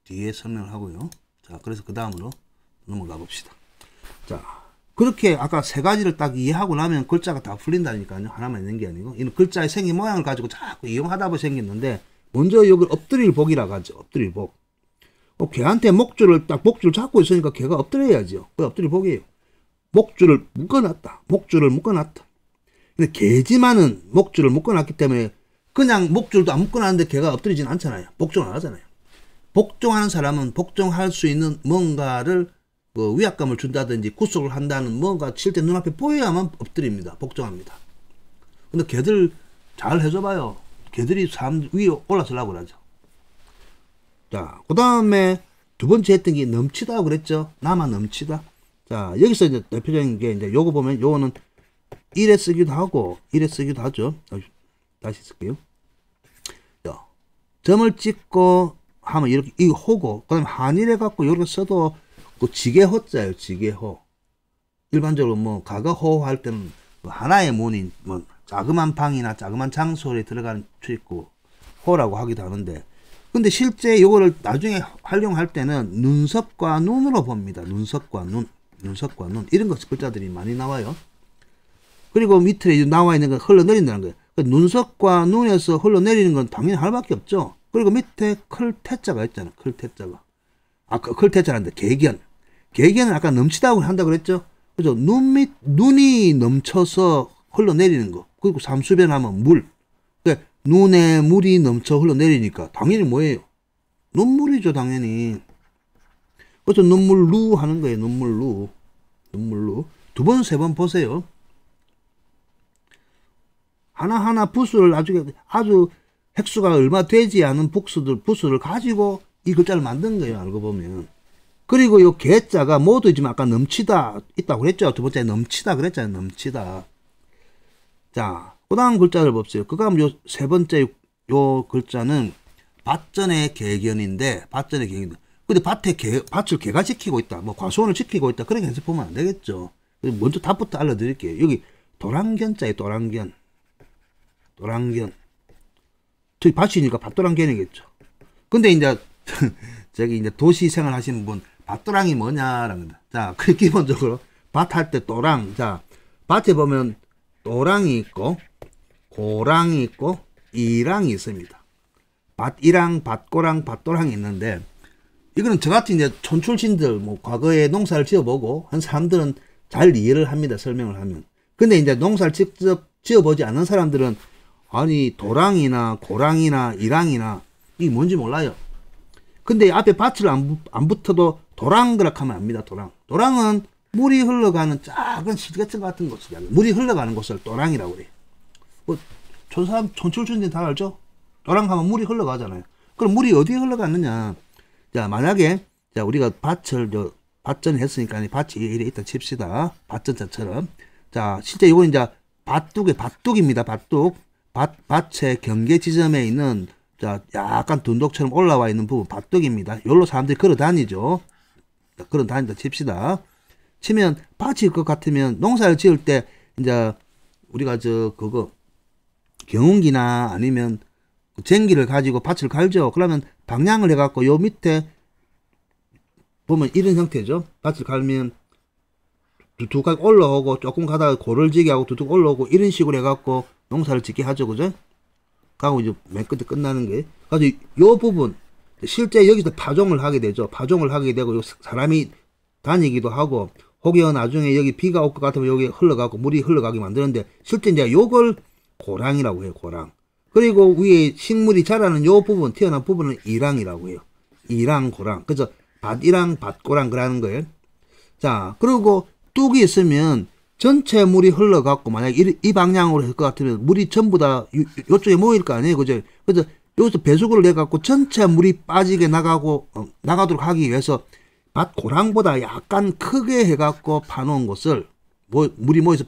뒤에 설명을 하고요. 자, 그래서 그 다음으로 넘어가 봅시다. 자, 그렇게 아까 세 가지를 딱 이해하고 나면 글자가 다 풀린다니까요. 하나만 있는 게 아니고. 이 글자의 생긴 모양을 가지고 자꾸 이용하다 보니 생겼는데, 먼저 여기 엎드릴 복이라고 하죠. 엎드릴 복. 개한테 목줄을 잡고 있으니까 개가 엎드려야죠. 그 엎드릴 복이에요. 목줄을 묶어놨다. 목줄을 묶어놨다. 근데 개지만은 목줄을 묶어놨기 때문에 그냥 목줄도 안 묶어놨는데 개가 엎드리진 않잖아요. 복종을 안 하잖아요. 복종하는 사람은 복종할 수 있는 뭔가를 위압감을 준다든지 구속을 한다는 뭔가 실제 눈앞에 보여야만 엎드립니다. 복종합니다. 근데 개들 잘 해줘봐요. 개들이 사람 위에 올라서려고 그러죠. 자, 그 다음에 두 번째 했던 게 넘치다 그랬죠. 남아 넘치다. 자, 여기서 이제 대표적인 게 이제 요거 보면 요거는 1에 쓰기도 하고 1에 쓰기도 하죠. 다시 쓸게요. 자, 점을 찍고 하면 이렇게 이 호고, 그 다음에 한일해 갖고 이렇게 써도 그 지게호자예요. 지게호. 일반적으로 뭐 가가호 할 때는 하나의 문인 뭐 자그만 방이나 자그만 장소에 들어가는 출입구 호라고 하기도 하는데, 근데 실제 이거를 나중에 활용할 때는 눈썹과 눈으로 봅니다. 눈썹과 눈, 눈썹과 눈 이런 것 글자들이 많이 나와요. 그리고 밑에 나와 있는 건 흘러내린다는 거예요. 눈썹과 눈에서 흘러내리는 건 당연히 하나밖에 없죠. 그리고 밑에 클태자가 있잖아요. 클태자가. 아까 클태자란데 개견. 개견은 아까 넘치다고 한다고 그랬죠. 그죠? 눈이 넘쳐서 흘러내리는 거. 그리고 삼수변하면 물. 그러니까 눈에 물이 넘쳐 흘러내리니까 당연히 뭐예요? 눈물이죠, 당연히. 그래서 눈물루 하는 거예요. 눈물루. 눈물루. 두 번, 세 번 보세요. 하나하나 부수를 아주 획수가 얼마 되지 않은 부수를 가지고 이 글자를 만든 거예요. 알고 보면. 그리고 요 개자가 모두 지금 아까 넘치다 있다고 그랬죠. 두 번째 넘치다 그랬잖아요. 넘치다. 자, 그 다음 글자를 봅시다. 그 다음 요 세 번째 요 글자는 밭전의 개견인데, 밭전의 개견. 근데 밭을 개가 지키고 있다. 뭐 과수원을 지키고 있다. 그렇게 해서 보면 안 되겠죠. 먼저 답부터 알려드릴게요. 여기 도랑견자에 도랑견. 도랑견. 저기 밭이니까 밭도랑견이겠죠. 근데 이제 저기 이제 도시 생활 하시는 분 밭도랑이 뭐냐라는 거다. 자, 그 기본적으로 밭 할 때 도랑. 자, 밭에 보면 도랑이 있고 고랑이 있고 이랑이 있습니다. 밭이랑 밭고랑 밭도랑이 있는데, 이거는 저같이 이제 촌출신들 뭐 과거에 농사를 지어보고 한 사람들은 잘 이해를 합니다. 설명을 하면. 근데 이제 농사를 직접 지어보지 않는 사람들은 아니 도랑이나 고랑이나 이랑이나 이게 뭔지 몰라요. 근데 앞에 밭을 안 붙어도 도랑그락 하면 압니다. 도랑은 물이 흘러가는 작은 시계점 같은 곳이야. 물이 흘러가는 곳을 도랑이라고 그래요. 뭐 촌출신들 다 알죠? 도랑하면 물이 흘러가잖아요. 그럼 물이 어디에 흘러가느냐? 자, 만약에 자 우리가 밭전을 했으니까 밭이 이래 있다 칩시다. 밭전자처럼. 자, 실제 이건 이제 밭둑입니다. 밭의 경계 지점에 있는 자 약간 둔독처럼 올라와 있는 부분 밭둑입니다. 여기로 사람들이 걸어 다니죠. 걸어 다닌다 칩시다. 치면 밭일 것 같으면 농사를 지을 때 이제 우리가 그거 경운기나 아니면 쟁기를 가지고 밭을 갈죠. 그러면 방향을 해갖고 요 밑에 보면 이런 형태죠. 밭을 갈면 두둑하게 올라오고 조금 가다가 고를 지게 하고 두둑 올라오고 이런 식으로 해갖고 농사를 짓게 하죠. 그죠? 가고 이제 맨 끝에 끝나는 게. 그래서 요 부분 실제 여기서 파종을 하게 되죠. 파종을 하게 되고 사람이 다니기도 하고 혹여 나중에 여기 비가 올 것 같으면 여기 흘러가고 물이 흘러가게 만드는데 실제 이제 요걸 고랑이라고 해요. 고랑. 그리고 위에 식물이 자라는 요 부분 튀어나온 부분은 이랑이라고 해요. 이랑 고랑. 그래서 밭이랑 밭고랑 그러는 거예요. 자, 그리고 뚝이 있으면 전체 물이 흘러갖고 만약 이 방향으로 할 것 같으면 물이 전부 다 요쪽에 모일 거 아니에요. 그죠? 그래서 여기서 배수구를 내갖고 전체 물이 빠지게 나가도록 하기 위해서 밭 고랑보다 약간 크게 해갖고 파놓은 곳을 물이 모여서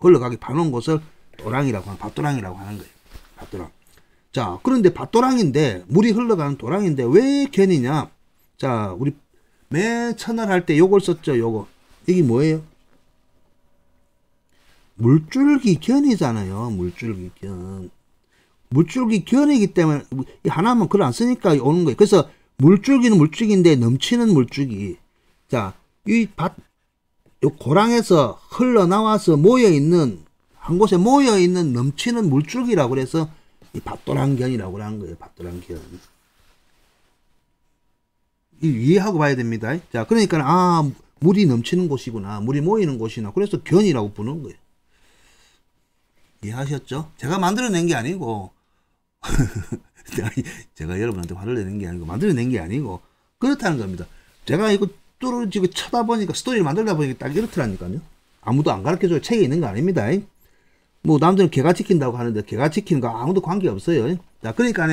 흘러가게 파놓은 곳을 도랑이라고 하는, 밭도랑이라고 하는 거예요. 밭도랑. 자, 그런데 밭도랑인데 물이 흘러가는 도랑인데 왜 견이냐? 자, 우리 맨 첫날 할 때 요걸 썼죠. 요거. 이게 뭐예요? 물줄기 견이잖아요. 물줄기 견. 물줄기 견이기 때문에 하나만 글 안 쓰니까 오는 거예요. 그래서 물줄기는 물줄기인데 넘치는 물줄기. 자, 요 고랑에서 흘러나와서 모여있는, 한 곳에 모여있는 넘치는 물줄기라고 그래서 이 밭도랑견이라고 하는 거예요. 밭도랑견. 이해하고 봐야 됩니다. 자, 그러니까, 물이 넘치는 곳이구나. 물이 모이는 곳이나. 그래서 견이라고 부르는 거예요. 이해하셨죠? 제가 만들어낸 게 아니고, 제가 여러분한테 화를 내는 게 아니고, 만들어낸 게 아니고, 그렇다는 겁니다. 제가 이거 뚫어지고 쳐다보니까, 스토리를 만들다 보니까 딱 이렇더라니까요. 아무도 안 가르쳐줘요. 책에 있는 거 아닙니다. 뭐, 남들은 개가 지킨다고 하는데, 개가 지키는 거 아무도 관계 없어요. 자, 그러니까,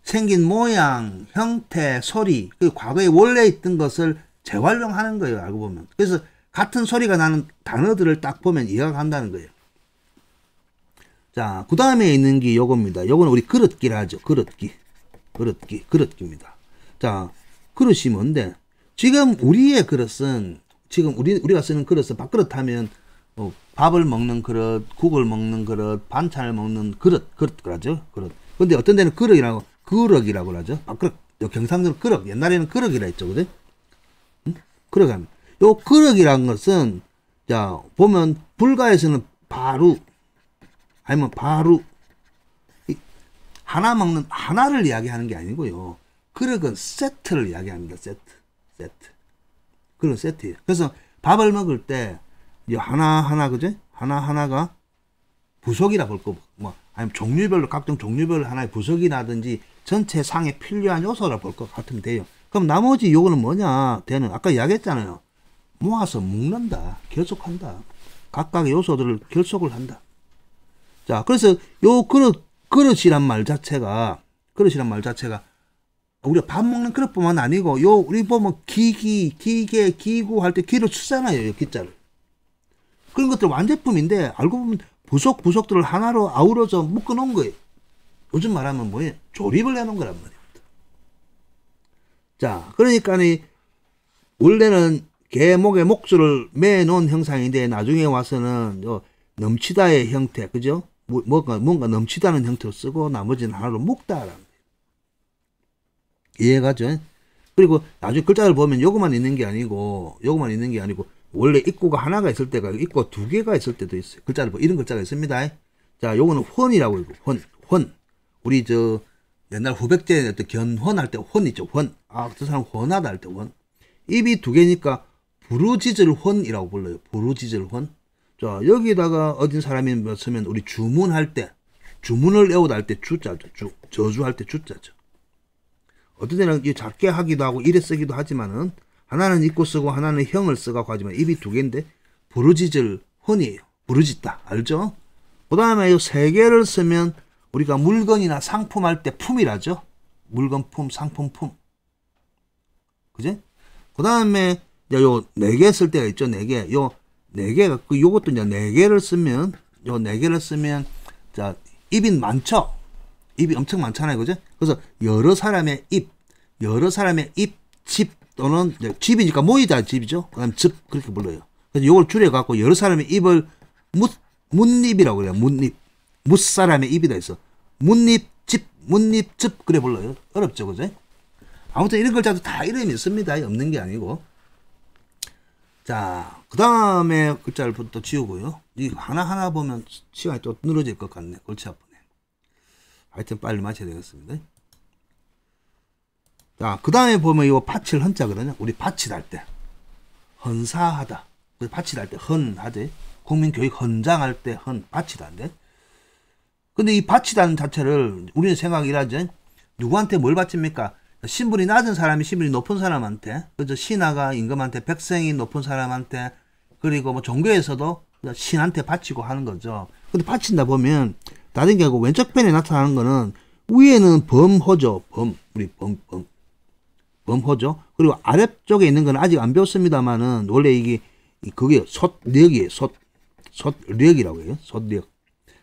생긴 모양, 형태, 소리, 그 과거에 원래 있던 것을 재활용하는 거예요. 알고 보면. 그래서 같은 소리가 나는 단어들을 딱 보면 이해가 간다는 거예요. 자, 그 다음에 있는 게 요겁니다. 요거는 우리 그릇기라 하죠. 그릇기입니다. 자, 그릇이 뭔데? 지금 우리의 그릇은, 지금 우리가 쓰는 그릇은 밥그릇 하면, 밥을 먹는 그릇, 국을 먹는 그릇, 반찬을 먹는 그릇이라죠. 그릇. 근데 어떤 데는 그릇이라고 하죠. 밥그릇. 경상도는 그릇. 옛날에는 그릇이라 했죠. 그죠? 응? 그릇 하면. 요 그릇이라는 것은, 자, 보면, 불가에서는 바루, 아니면 바루, 하나를 이야기하는 게 아니고요. 그릇은 세트를 이야기합니다. 세트. 그릇 세트예요. 그래서 밥을 먹을 때, 하나하나, 그죠? 하나하나가 부속이라 볼 거, 아니면 종류별로, 각종 종류별로 하나의 부속이라든지 전체 상에 필요한 요소라 볼 것 같으면 돼요. 그럼 나머지 요거는 뭐냐? 되는, 아까 이야기했잖아요. 모아서 묶는다. 결속한다. 각각의 요소들을 결속을 한다. 자, 그래서 요 그릇이란 말 자체가, 우리가 밥 먹는 그릇뿐만 아니고, 우리 보면 기계, 기구 할 때 기를 쓰잖아요. 기자를. 그런 것들 완제품인데, 알고 보면 부속들을 하나로 아우러져 묶어 놓은 거예요. 요즘 말하면 뭐예요? 조립을 해 놓은 거란 말입니다. 자, 그러니까, 원래는 개 목에 목줄을 매 놓은 형상인데, 나중에 와서는, 넘치다의 형태, 그죠? 뭔가 넘치다는 형태로 쓰고, 나머지는 하나로 묶다라는 거예요. 이해가죠? 그리고 나중에 글자를 보면 요거만 있는 게 아니고, 원래 입구가 하나가 있을 때가 입구가 두 개가 있을 때도 있어요. 글자를 보면 이런 글자가 있습니다. 자, 요거는 혼이라고 해요. 혼. 우리 옛날 후백제 때 견혼할 때 혼 있죠. 혼. 저 사람 혼하다 할 때 혼. 입이 두 개니까 부르짖을 혼이라고 불러요. 부르짖을 혼. 자, 여기다가 어딘 사람이 쓰면 우리 주문할 때, 주문을 외우다 할 때 주자죠. 저주할 때 주자죠. 어떤 데는 작게 하기도 하고 이래 쓰기도 하지만은, 하나는 입고 쓰고 하나는 형을 쓰고 하지만 입이 두 개인데, 부르짖을 혼이에요. 부르짖다. 알죠? 그 다음에 이 세 개를 쓰면 우리가 물건이나 상품 할 때 품이라죠. 물건 품, 상품 품. 그지? 그 다음에 요 네 개 쓸 때가 있죠. 네 개. 요것도 이제 네 개를 쓰면, 자, 입이 많죠? 입이 엄청 많잖아요. 그죠? 그래서 여러 사람의 입, 집, 또는 집이니까 모이다 집이죠. 그 다음에 집, 그렇게 불러요. 그래서 요걸 줄여갖고 여러 사람의 입을 문입이라고 그래요. 무사람의 입이다 해서. 문입집, 그래 불러요. 어렵죠. 그죠? 아무튼 이런 글자도 다 이름이 있습니다. 없는 게 아니고. 자, 그 다음에 글자를 또 지우고요. 이 하나하나 보면 시간이 또 늘어질 것 같네. 골치 아프네. 하여튼 빨리 마쳐야 되겠습니다. 자, 그 다음에 보면 이거 밭을 헌자거든요. 우리 밭이 달 때. 헌사하다. 밭이 달 때 헌하지. 국민교육 헌장할 때 밭이 단데. 근데 이 밭이 다는 자체를 우리는 생각이 이러죠. 누구한테 뭘 바칩니까? 신분이 낮은 사람이 신분이 높은 사람한테, 그죠? 신하가 임금한테, 백성이 높은 사람한테, 그리고 뭐 종교에서도 신한테 바치고 하는 거죠. 근데 바친다 보면 다른 게 아니고 왼쪽 편에 나타나는 거는 위에는 범호죠. 범호죠. 그리고 아래쪽에 있는 건 아직 안 배웠습니다만은 원래 그게 솥력이에요. 솥력이라고 해요. 솥력.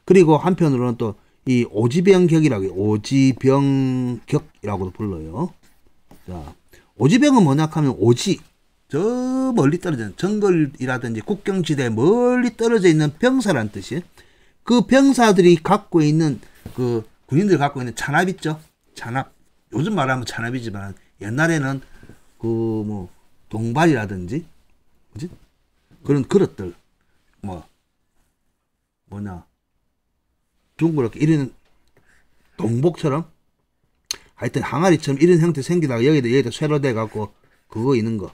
그리고 한편으로는 또 이 오지병격이라고 해요. 오지병격이라고도 불러요. 자, 오지병은 뭐냐 하면 저 멀리 떨어져 정글이라든지 국경지대에 멀리 떨어져 있는 병사란 뜻이에요. 그 병사들이 갖고 있는 군인들이 갖고 있는 찬압 있죠. 찬압. 요즘 말하면 찬압이지만 옛날에는 그 뭐 동발이라든지 그지? 그런 그릇들 뭐냐 둥그렇게 이런 동복처럼 하여튼 항아리처럼 이런 형태 생기다가 여기다 쇠로 돼 갖고 그거 있는 거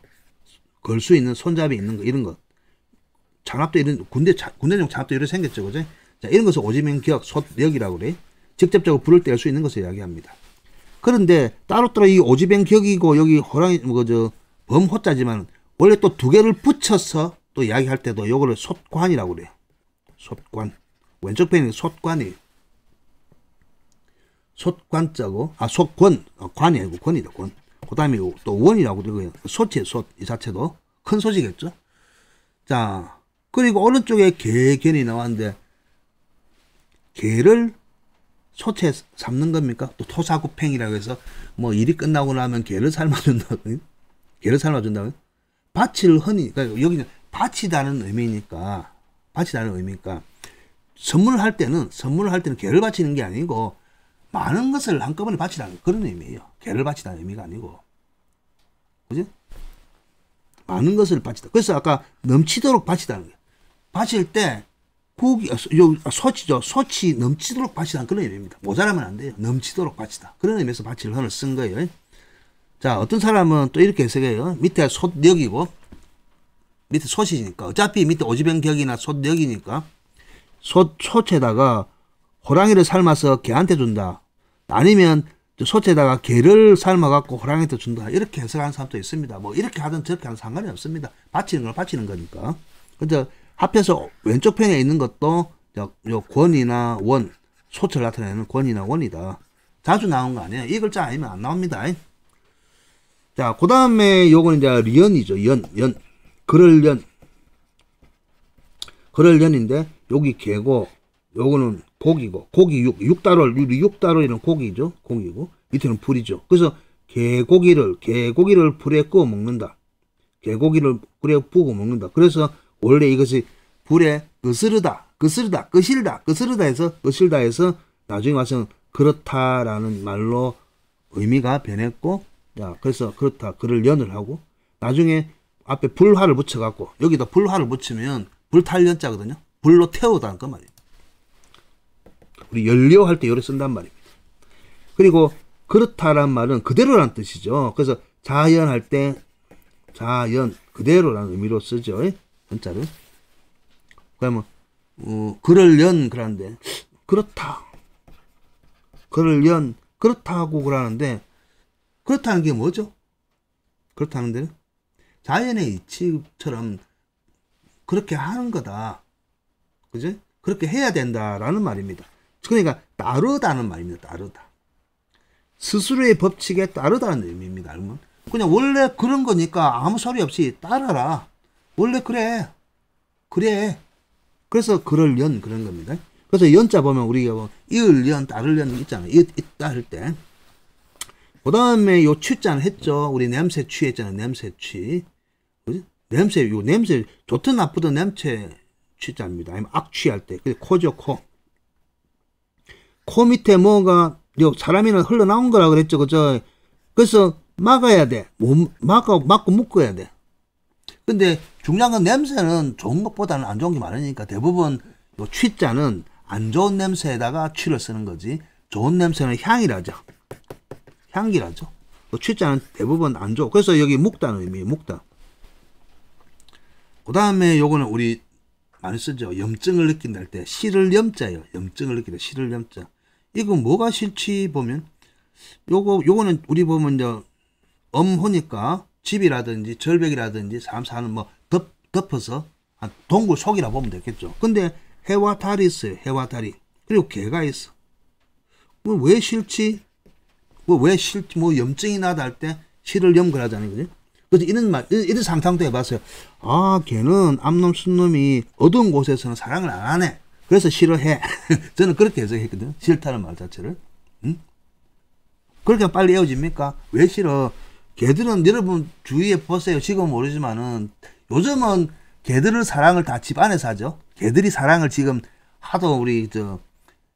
걸 수 있는 손잡이 있는 거 이런 거 장갑도 이런 군대용 장갑도 이렇게 생겼죠, 그죠? 자, 이런 것을 오지명 격 솥역이라고 그래. 직접적으로 불을 뗄 수 있는 것을 이야기합니다. 그런데 따로따로 이 오지병 격이고 여기 호랑이 범호자지만 원래 또 두 개를 붙여서 또 이야기할 때도 요거를 솥관이라고 그래요. 솥관. 왼쪽 편이 솥관이에요. 솥관자고 솥권 관이 아니고 권이다 권. 그다음에 또 원이라고 그러고요. 솥이에요. 솥 이 자체도 큰 솥이겠죠. 자 그리고 오른쪽에 개견이 나왔는데 개를 솥에 삶는 겁니까? 또 토사구팽이라고 해서 뭐 일이 끝나고 나면 개를 삶아준다고. 개를 삶아준다고. 바칠 허니 그러니까 여기는 바치다는 의미니까 선물을 할 때는 개를 바치는 게 아니고 많은 것을 한꺼번에 바치라는 그런 의미예요. 개를 바치다는 의미가 아니고. 그지? 많은 것을 바치다. 그래서 아까 넘치도록 바치다는 거예요. 바칠 때 솥이죠. 솥이 넘치도록 바치다는 그런 의미입니다. 모자라면 안 돼요. 넘치도록 바치다. 그런 의미에서 바칠 헌을 쓴 거예요. 자, 어떤 사람은 또 이렇게 해석해요. 밑에 솥역이고 밑에 솥이니까 어차피 밑에 오지병 격이나 솥역이니까 솥에다가 호랑이를 삶아서 개한테 준다. 아니면 솥에다가 개를 삶아갖고 호랑이한테 준다. 이렇게 해석하는 사람도 있습니다. 뭐 이렇게 하든 저렇게 하든 상관이 없습니다. 바치는 걸 바치는 거니까. 근데 합해서 왼쪽 편에 있는 것도 요 권이나 원, 솥을 나타내는 권이나 원이다. 자주 나온 거 아니에요. 이 글자 아니면 안 나옵니다. 자, 그 다음에 요거는 이제 리연이죠. 연. 그럴연인데 여기 개고 요거는 고기고 고기 육다로 이런 고기죠. 고기고 밑에는 불이죠. 그래서 개고기를 불에 구워 먹는다. 개고기를 불에 구워 먹는다. 그래서 원래 이것이 불에 끄스르다 해서 나중에 와서 그렇다라는 말로 의미가 변했고, 자, 그래서 그렇다, 그를 연을 하고, 나중에 앞에 불화를 붙여갖고, 여기다 불화를 붙이면 불탈 연자거든요. 불로 태우다는 그 말이에요. 우리 연료할 때 요래 쓴단 말입니다. 그리고 그렇다란 말은 그대로란 뜻이죠. 그래서 자연할 때 자연 그대로라는 의미로 쓰죠. 연자를. 그러면 그를 연 그러는데 그렇다. 그를 연 그렇다고 그러는데 그렇다는 게 뭐죠? 그렇다는 데는 자연의 이치처럼 그렇게 하는 거다. 그죠? 그렇게 해야 된다라는 말입니다. 그러니까 따르다는 말입니다. 따르다. 스스로의 법칙에 따르다는 의미입니다. 그냥 원래 그런 거니까 아무 소리 없이 따라라. 원래 그래. 그래서 그럴 연 그런 겁니다. 그래서 연자 보면 우리가 뭐 이을 연, 따를 연 있잖아요. 있다 할 때. 그 다음에 요 취자는 했죠. 우리 냄새 취했잖아요. 냄새 취. 그지? 냄새 좋든 나쁘든 냄새 취자입니다. 아니면 악취할 때. 그게 코죠, 코. 코 밑에 뭐가 사람이나 흘러나온 거라 그랬죠. 그죠? 그래서 막아야 돼. 막고 묶어야 돼. 근데 중요한 건 냄새는 좋은 것보다는 안 좋은 게 많으니까 대부분 요 취자는 안 좋은 냄새에다가 취를 쓰는 거지. 좋은 냄새는 향이라죠. 향기라죠. 취자는 대부분 안 좋고. 그래서 여기 묵다는 의미예요. 묵다. 그 다음에 요거는 우리 많이 쓰죠. 염증을 느낀다 할 때 실을 염자예요. 염증을 느낀다. 실을 염자. 이거 뭐가 싫지 보면 요거는 우리 보면 이제 엄호니까 집이라든지 절벽이라든지 사람 사는 뭐 덮어서 동굴 속이라 보면 되겠죠. 근데 해와 달이 있어요. 해와 달이. 그리고 개가 있어. 왜 싫지? 왜 싫지? 뭐 염증이 나다 할 때 실을 염거하잖아요. 그죠? 그래서 이런 상상도 해봤어요. 아, 걔는 암놈 순놈이 어두운 곳에서는 사랑을 안 하네. 그래서 싫어해. 저는 그렇게 해석했거든요. 싫다는 말 자체를. 응? 그렇게 빨리 헤어집니까? 왜 싫어? 개들은 여러분 주위에 보세요. 지금 모르지만은 요즘은 개들의 사랑을 다 집 안에서 하죠. 개들이 사랑을 지금 하도 우리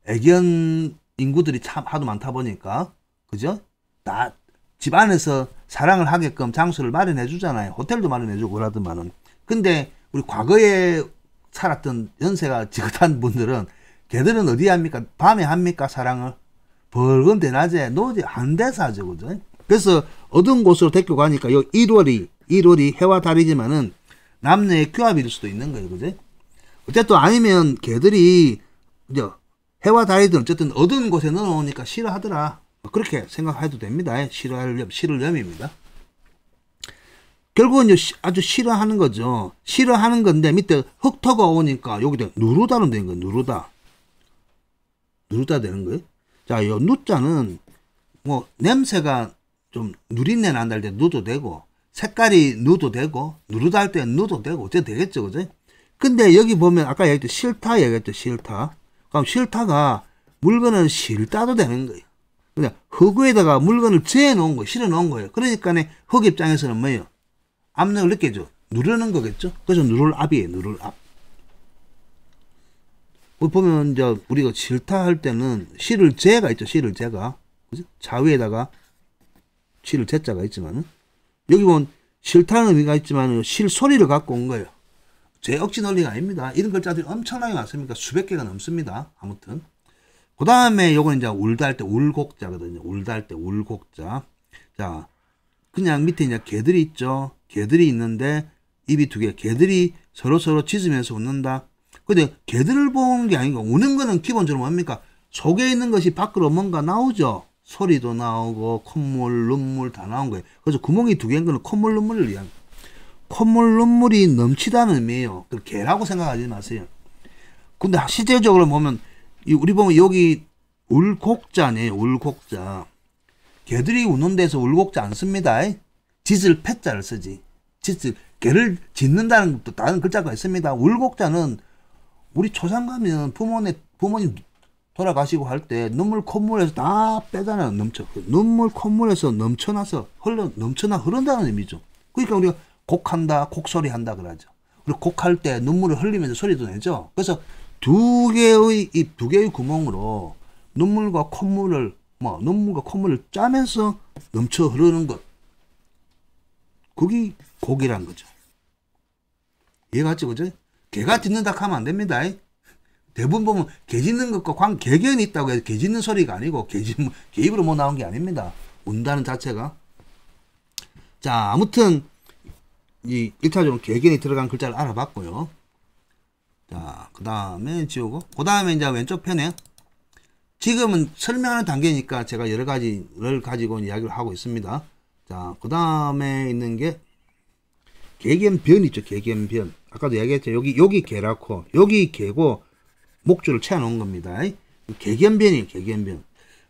애견 인구들이 참 하도 많다 보니까 그죠? 다 집 안에서 사랑을 하게끔 장소를 마련해 주잖아요. 호텔도 마련해 주고 그러더만은. 근데 우리 과거에 살았던 연세가 지긋한 분들은 걔들은 어디에 합니까? 밤에 합니까? 사랑을? 벌건 대낮에 노지 안 돼서 하죠. 그죠? 그래서 어두운 곳으로 데리고 가니까 요 1월이 해와 달이지만은 남녀의 규합일 수도 있는 거예요. 그죠? 어쨌든 아니면 걔들이 해와 달이든 어쨌든 어두운 곳에 넣어놓으니까 싫어하더라. 그렇게 생각해도 됩니다. 싫을 염입니다. 결국은 아주 싫어하는 거죠. 싫어하는 건데 밑에 흑터가 오니까 여기다 누르다는 되는 거예요. 누르다 되는 거예요. 자, 요 누자는 뭐 냄새가 좀 누린내 난다 할 때 누도 되고, 색깔이 누도 되고, 누르다 할 때 누도 되고, 어째 되겠죠, 그죠? 근데 여기 보면 아까 얘기했죠, 싫다 얘기했죠, 싫다. 그럼 싫다가 물건을 싫다도 되는 거예요. 그냥 흑에다가 물건을 재해 놓은 거, 실어 놓은 거예요. 그러니까 흑 입장에서는 뭐예요? 압력을 느껴줘. 누르는 거겠죠? 그래서 누를 압이에요, 누를 압. 보면 이제 우리가 싫다 할 때는 실을 재가 있죠, 실을 재가. 그죠? 좌위에다가 실을 재자가 있지만은 여기 보면 싫다는 의미가 있지만 실 소리를 갖고 온 거예요. 제 억지 논리가 아닙니다. 이런 글자들이 엄청나게 많습니다. 수백 개가 넘습니다. 아무튼 그 다음에 요건 이제 울다 할 때 울곡자거든요. 울다 할 때 울곡자. 자, 그냥 밑에 이제 개들이 있죠. 개들이 있는데 입이 두 개. 개들이 서로 짖으면서 웃는다. 근데 개들을 보는 게 아니고 우는 거는 기본적으로 뭡니까? 속에 있는 것이 밖으로 뭔가 나오죠. 소리도 나오고 콧물, 눈물 다 나온 거예요. 그래서 구멍이 두 개인 거는 콧물, 눈물을 위한 콧물, 눈물이 넘치다는 의미예요. 그 개라고 생각하지 마세요. 근데 실제적으로 보면 우리 보면 여기 울곡자네요. 울곡자. 개들이 우는 데서 울곡자 안 씁니다. 짖을 패자를 쓰지. 개를 짖는다는 것도 다른 글자가 있습니다. 울곡자는 우리 초상 가면 부모님 돌아가시고 할 때 눈물 콧물에서 다 빼잖아요. 눈물 콧물에서 넘쳐나서 흐른다는 의미죠. 그러니까 우리가 곡한다, 곡소리 한다 그러죠. 그리고 곡할 때 눈물을 흘리면서 소리도 내죠. 그래서 두 개의 구멍으로 눈물과 콧물을 짜면서 넘쳐 흐르는 것. 그게 곡이란 거죠. 이해갔죠, 그죠? 개가 짖는다 하면 안 됩니다. 대부분 보면 개 짖는 것과 개견이 있다고 해서 개 짖는 소리가 아니고 개 입으로 뭐 나온 게 아닙니다. 운다는 자체가. 자, 아무튼 이 1차적으로 개견이 들어간 글자를 알아봤고요. 자, 그 다음에 지우고 그 다음에 이제 왼쪽 편에 지금은 설명하는 단계니까 제가 여러 가지를 가지고 이야기를 하고 있습니다. 자, 그 다음에 있는 게 개견변 있죠. 개견변. 아까도 얘기했죠. 여기 개라고 여기 개고 목줄을 채워 놓은 겁니다. 개견변이에요. 개견변.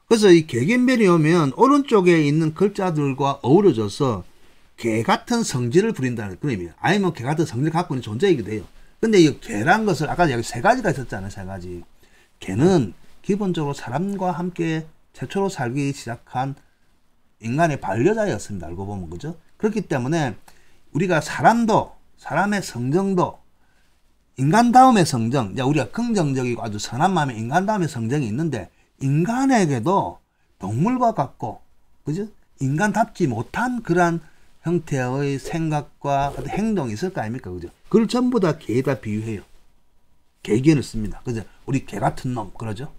그래서 이 개견변이 오면 오른쪽에 있는 글자들과 어우러져서 개 같은 성질을 부린다는 그런 의미예요. 아니면 개 같은 성질을 갖고 있는 존재이기도 해요. 근데 이 개란 것을 아까 여기 세 가지가 있었잖아요. 세 가지. 개는 기본적으로 사람과 함께 최초로 살기 시작한 인간의 반려자였습니다. 알고 보면 그죠? 그렇기 때문에 우리가 사람의 성정도 인간다움의 성정, 우리가 긍정적이고 아주 선한 마음의 인간다움의 성정이 있는데 인간에게도 동물과 같고 그죠? 인간답지 못한 그러한 형태의 생각과 행동이 있을 거 아닙니까? 그죠? 그걸 전부 다 개에다 비유해요. 개견을 씁니다. 그죠? 우리 개 같은 놈, 그러죠?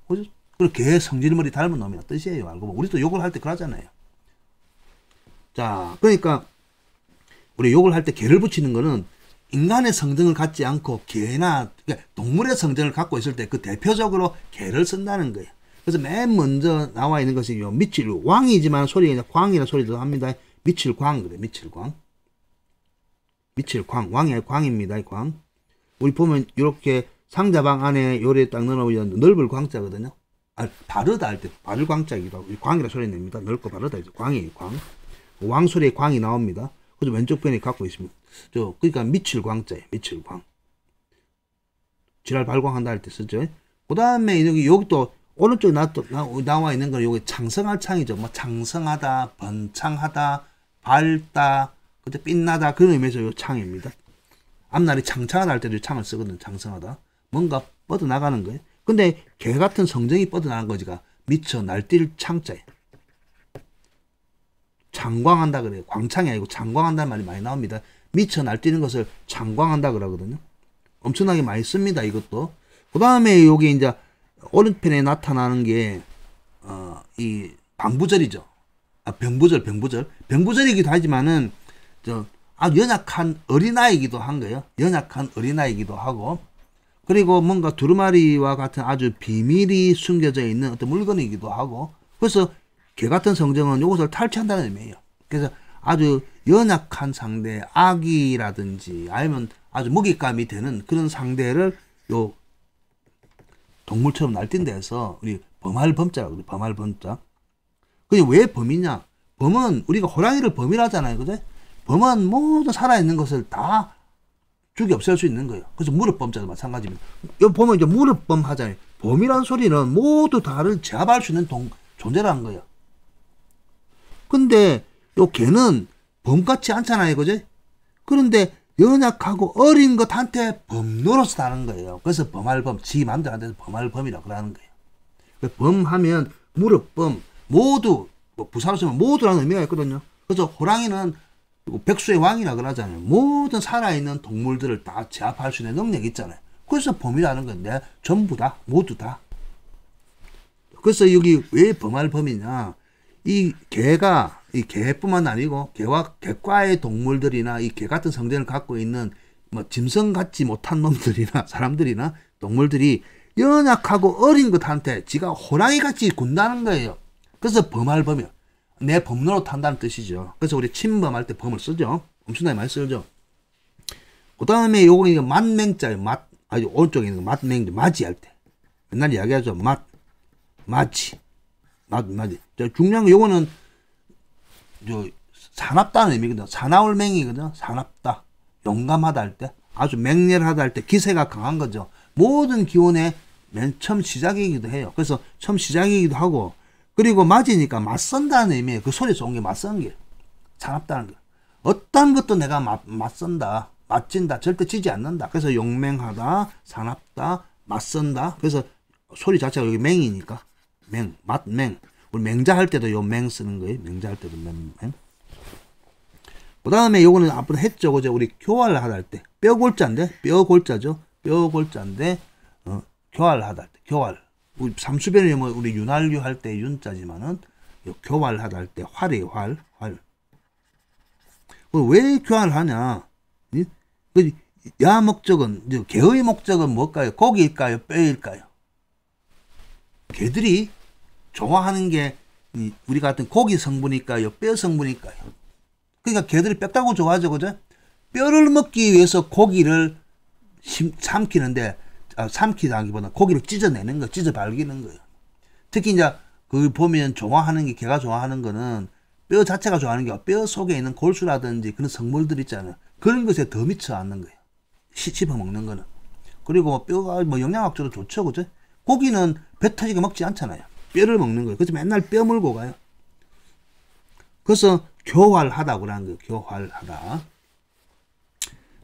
그죠? 그리고 개의 성질머리 닮은 놈이란 뜻이에요. 알고 보면. 우리도 욕을 할 때 그러잖아요. 자, 그러니까, 우리 욕을 할 때 개를 붙이는 거는 인간의 성정을 갖지 않고 개나, 그러니까 동물의 성정을 갖고 있을 때 그 대표적으로 개를 쓴다는 거예요. 그래서 맨 먼저 나와 있는 것이 미칠광이지만 소리가 광이라는 소리도 합니다. 미칠광, 그래, 미칠광. 미칠광, 왕의 광입니다, 광. 우리 보면 이렇게 상자방 안에 요래 딱 넣어놓으면 넓을 광자거든요. 바르다 할 때, 바를 광자이기도 하고, 광이라 소리 냅니다. 넓고 바르다 이제 광이에요, 광. 왕 소리에 광이 나옵니다. 그래서 왼쪽 편에 갖고 있습니다. 그러니까 미칠광자예요, 미칠광. 지랄 발광한다 할 때 쓰죠. 그 다음에 여기 또, 오른쪽에 나와 있는 건 여기 창성할 창이죠. 뭐 창성하다, 번창하다, 밝다, 그때 빛나다 그런 의미에서 요 창입니다. 앞날이 창창하다 할 때도 창을 쓰거든요. 창성하다. 뭔가 뻗어나가는 거예요. 근데 개 같은 성정이 뻗어나가는 거지가 미쳐 날뛸 창자예요. 장광한다 그래요. 광창이 아니고 장광한다는 말이 많이 나옵니다. 미쳐 날뛰는 것을 장광한다 그러거든요. 엄청나게 많이 씁니다. 이것도. 그 다음에 여기 이제 오른편에 나타나는 게 이 방부절이죠. 병부절이기도 하지만은 아주 연약한 어린아이이기도 한 거예요. 연약한 어린아이이기도 하고, 그리고 뭔가 두루마리와 같은 아주 비밀이 숨겨져 있는 어떤 물건이기도 하고, 그래서 개 같은 성정은 이것을 탈취한다는 의미예요. 그래서 아주 연약한 상대, 아기라든지 아니면 아주 먹잇감이 되는 그런 상대를 요 동물처럼 날뛴다 해서 우리 범할 범자라고 그래요. 범할 범자. 그게 왜 범이냐? 범은 우리가 호랑이를 범이라 하잖아요. 그죠? 범은 모든 살아있는 것을 다 죽이 없앨 수 있는 거예요. 그래서 무릎범자도 마찬가지입니다. 여기 보면 이제 무릎범 하잖아요. 범이라는 소리는 모두 다를 제압할 수 있는 존재라는 거예요. 근데 요 개는 범같지 않잖아요. 그죠? 그런데 연약하고 어린 것한테 범노로서 다는 거예요. 그래서 범할범, 지 맘대로한테서 범할범이라고 그러는 거예요. 범하면 무릎범, 모두, 부사로 쓰면 모두라는 의미가 있거든요. 그래서 호랑이는 백수의 왕이라 그러잖아요. 모든 살아있는 동물들을 다 제압할 수 있는 능력이 있잖아요. 그래서 범이라는 건데, 전부 다, 모두 다. 그래서 여기 왜 범할 범이냐? 이 개가, 이 개뿐만 아니고, 개과의 동물들이나 이 개 같은 성질을 갖고 있는 짐승 같지 못한 놈들이나 사람들이나 동물들이 연약하고 어린 것한테 지가 호랑이 같이 군다는 거예요. 그래서 범할 범이요. 내 범노로 탄다는 뜻이죠. 그래서 우리 침범할 때 범을 쓰죠. 엄청나게 많이 쓰죠. 그 다음에 요거 이거 맞맹자예요. 아주 오른쪽에 있는 거 맞맹자, 맞이할 때. 옛날 이야기하죠. 맞이. 중요한 거 요거는 사납다는 의미거든요. 사나울맹이거든요. 사납다. 용감하다 할 때. 아주 맹렬하다 할 때 기세가 강한 거죠. 모든 기운의 맨 처음 시작이기도 해요. 그래서 처음 시작이기도 하고, 그리고 맞이니까 맞선다는 의미예요. 그 소리에서 온 게 맞선 게. 사납다는 거. 어떤 것도 내가 맞선다. 맞진다. 절대 지지 않는다. 그래서 용맹하다. 사납다. 맞선다. 그래서 소리 자체가 여기 맹이니까. 맞맹. 우리 맹자 할 때도 요 맹 쓰는 거예요. 맹자 할 때도 맹. 그 다음에 요거는 앞으로 했죠. 그죠? 우리 교활하다 할 때. 뼈골자인데, 뼈골자죠. 뼈골자인데, 교활하다 할 때. 교활. 우리 삼수변이 우리 윤활유 할 때 윤자지만은, 교활하다 할 때 활이에요. 활. 왜 교활하냐? 야 목적은, 개의 목적은 뭘까요? 고기일까요? 뼈일까요? 개들이 좋아하는 게 우리 같은 고기 성분일까요? 뼈 성분일까요? 그러니까 개들이 뼈다고 좋아하죠. 그죠? 뼈를 먹기 위해서 고기를 삼키다기보다 고기를 찢어내는 거, 찢어 발기는 거예요. 특히 이제 그 보면 좋아하는 게, 개가 좋아하는 거는 뼈 자체가 좋아하는 게 뼈 속에 있는 골수라든지 그런 성물들 있잖아요. 그런 것에 더 미쳐 앉는 거예요. 씹어 먹는 거는. 그리고 뼈가 영양학적으로 좋죠. 그죠? 고기는 배 터지게 먹지 않잖아요. 뼈를 먹는 거예요. 그래서 맨날 뼈 물고 가요. 그래서 교활하다고 그러는 거예요. 교활하다.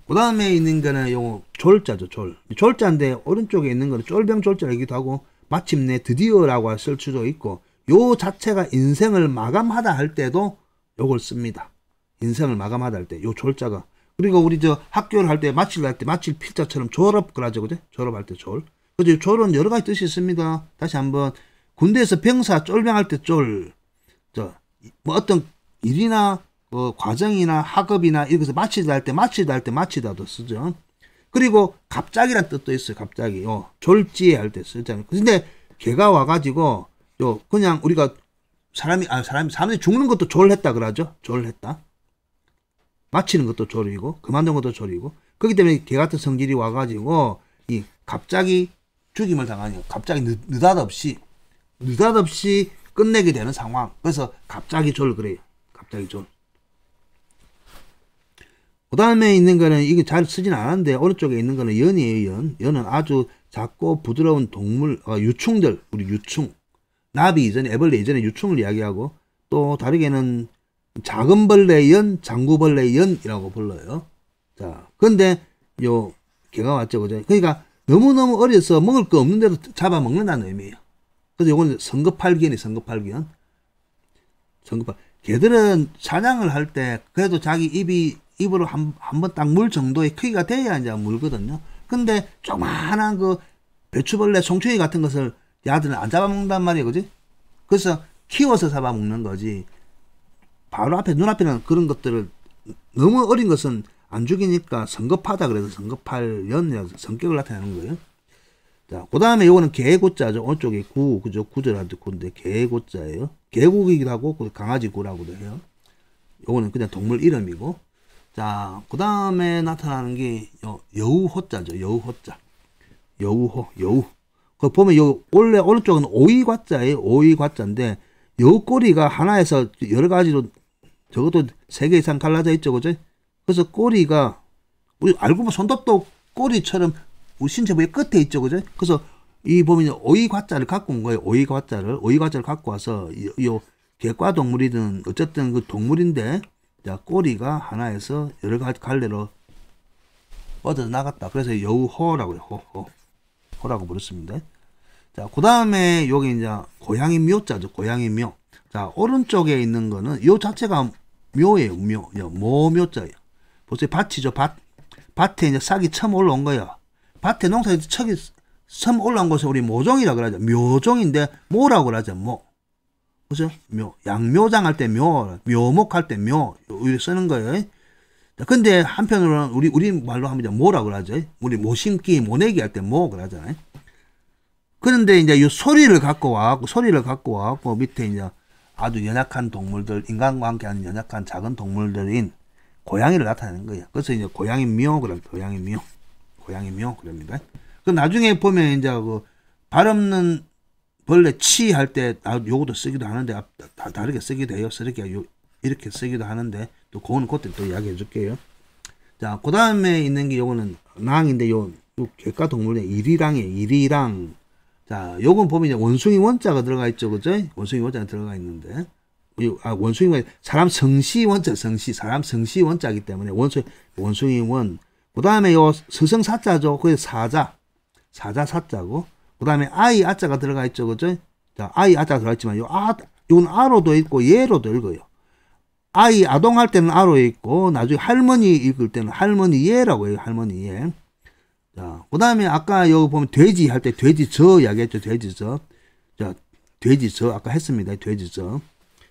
그 다음에 있는 거는 요 졸자죠. 졸자인데 오른쪽에 있는 거는 쫄병졸자라기도 하고, 마침내 드디어라고 쓸 수도 있고, 요 자체가 인생을 마감하다 할 때도 요걸 씁니다. 인생을 마감하다 할 때 요 졸자가. 그리고 우리 학교를 할 때 마칠 필자처럼 졸업 그러죠. 그죠? 졸업할 때 졸. 그죠? 졸은 여러 가지 뜻이 있습니다. 다시 한번, 군대에서 병사 쫄병할 때 쫄. 어떤 일이나 과정이나 학업이나 이것을 마치다 할 때 마치다도 쓰죠. 그리고 갑자기란 뜻도 있어요. 갑자기. 졸지에 할 때 쓰잖아요. 근데 개가 와가지고 그냥 우리가 사람들이 죽는 것도 졸했다 그러죠. 졸했다. 마치는 것도 졸이고 그만둔 것도 졸이고. 그렇기 때문에 개 같은 성질이 와가지고 이 갑자기 죽임을 당하니 갑자기 느닷없이 끝내게 되는 상황. 그래서 갑자기 졸 그래요. 갑자기 졸. 그 다음에 있는 거는 이게 잘 쓰진 않았는데 오른쪽에 있는 거는 연이에요. 연은 아주 작고 부드러운 동물, 유충들, 우리 유충. 나비 이전에, 애벌레 이전에 유충을 이야기하고, 또 다르게는 작은 벌레 연, 장구벌레 연이라고 불러요. 자, 근데 요 개가 왔죠. 그죠? 그러니까 너무너무 어려서 먹을 거 없는데도 잡아먹는다는 의미예요. 그래서 요거는 성급팔기연이 성급팔기연. 개들은 사냥을 할 때 그래도 자기 입으로 한 번 딱 물 정도의 크기가 돼야 이제 물거든요. 근데 조그만한 그 배추벌레, 송충이 같은 것을 야들은 안 잡아먹는단 말이에요, 그지? 그래서 키워서 잡아먹는 거지. 바로 앞에, 눈앞에는 그런 것들을 너무 어린 것은 안 죽이니까 성급하다 그래서 성급할 성격을 나타내는 거예요. 자, 그 다음에 요거는 개고자죠. 오른쪽에 구, 그죠? 구절한테 구인데 개고자예요. 개구이기도 하고, 강아지 구라고도 해요. 요거는 그냥 동물 이름이고. 자, 그 다음에 나타나는 게 여우호자죠. 여우호자. 여우. 그 보면 원래 오른쪽은 오이과자예요. 오이과자인데, 여우 꼬리가 하나에서 여러 가지로 적어도 3개 이상 갈라져 있죠. 그죠? 그래서 꼬리가, 우리 알고 보면 손톱도 꼬리처럼 우리 신체 부위 끝에 있죠. 그죠? 그래서 이 보면 오이과자를 갖고 온 거예요. 오이과자를 갖고 와서 요 개과 동물이든 어쨌든 그 동물인데, 자, 꼬리가 하나에서 여러 가지 갈래로 뻗어 나갔다. 그래서 여우호라고요. 호라고 부르습니다. 자, 그 다음에 여기 이제 고양이 묘자죠. 고양이 묘. 자, 오른쪽에 있는 거는 요 자체가 묘예요. 묘자예요. 보세요. 밭이죠. 밭에 이제 싹이 처음 올라온 거예요. 밭에 농사에 처음 올라온 것을 우리 모종이라 그러죠. 묘종인데 뭐라고 그러죠. 뭐. 그죠? 양묘장 할 때 묘목 할 때 이렇게 쓰는 거예요. 근데 한편으로는 우리 말로 하면 이제 뭐라고 그러죠. 우리 모심기, 모내기 할 때 뭐 그러잖아요. 그런데 이제 이 소리를 갖고 와갖고 밑에 이제 아주 연약한 동물들, 인간과 함께 하는 연약한 작은 동물들인 고양이를 나타내는 거예요. 그래서 이제 고양이 묘, 그럽니다. 그 나중에 보면 이제 그 발 없는 벌레 치 할 때 요것도 쓰기도 하는데 다르게 쓰기도 해요. 이렇게 쓰기도 하는데 또 그거는 그때 또 이야기해 줄게요. 자, 그 다음에 있는 게 요거는 랑인데 요 객과 동물의 이리랑. 자, 요건 보면 이제 원숭이 원자가 들어가 있죠. 그죠? 원숭이 원자가 들어가 있는데 원숭이가 사람 성시 원자, 사람 성시 원자이기 때문에 원숭이 원. 그 다음에 요 서성사자죠. 그게 사자 사자고. 그 다음에 아이 아자가 들어가 있죠. 그죠? 자, 아이 아자가 들어가 있지만 요건 아로도 있고 예로도 읽어요. 아이 아동할 때는 아로 있고 나중에 할머니 읽을 때는 할머니 예라고 해요. 할머니 예. 자, 그 다음에 아까 여기 보면 돼지 할 때 돼지저 이야기했죠. 돼지저. 자, 돼지저 아까 했습니다. 돼지저.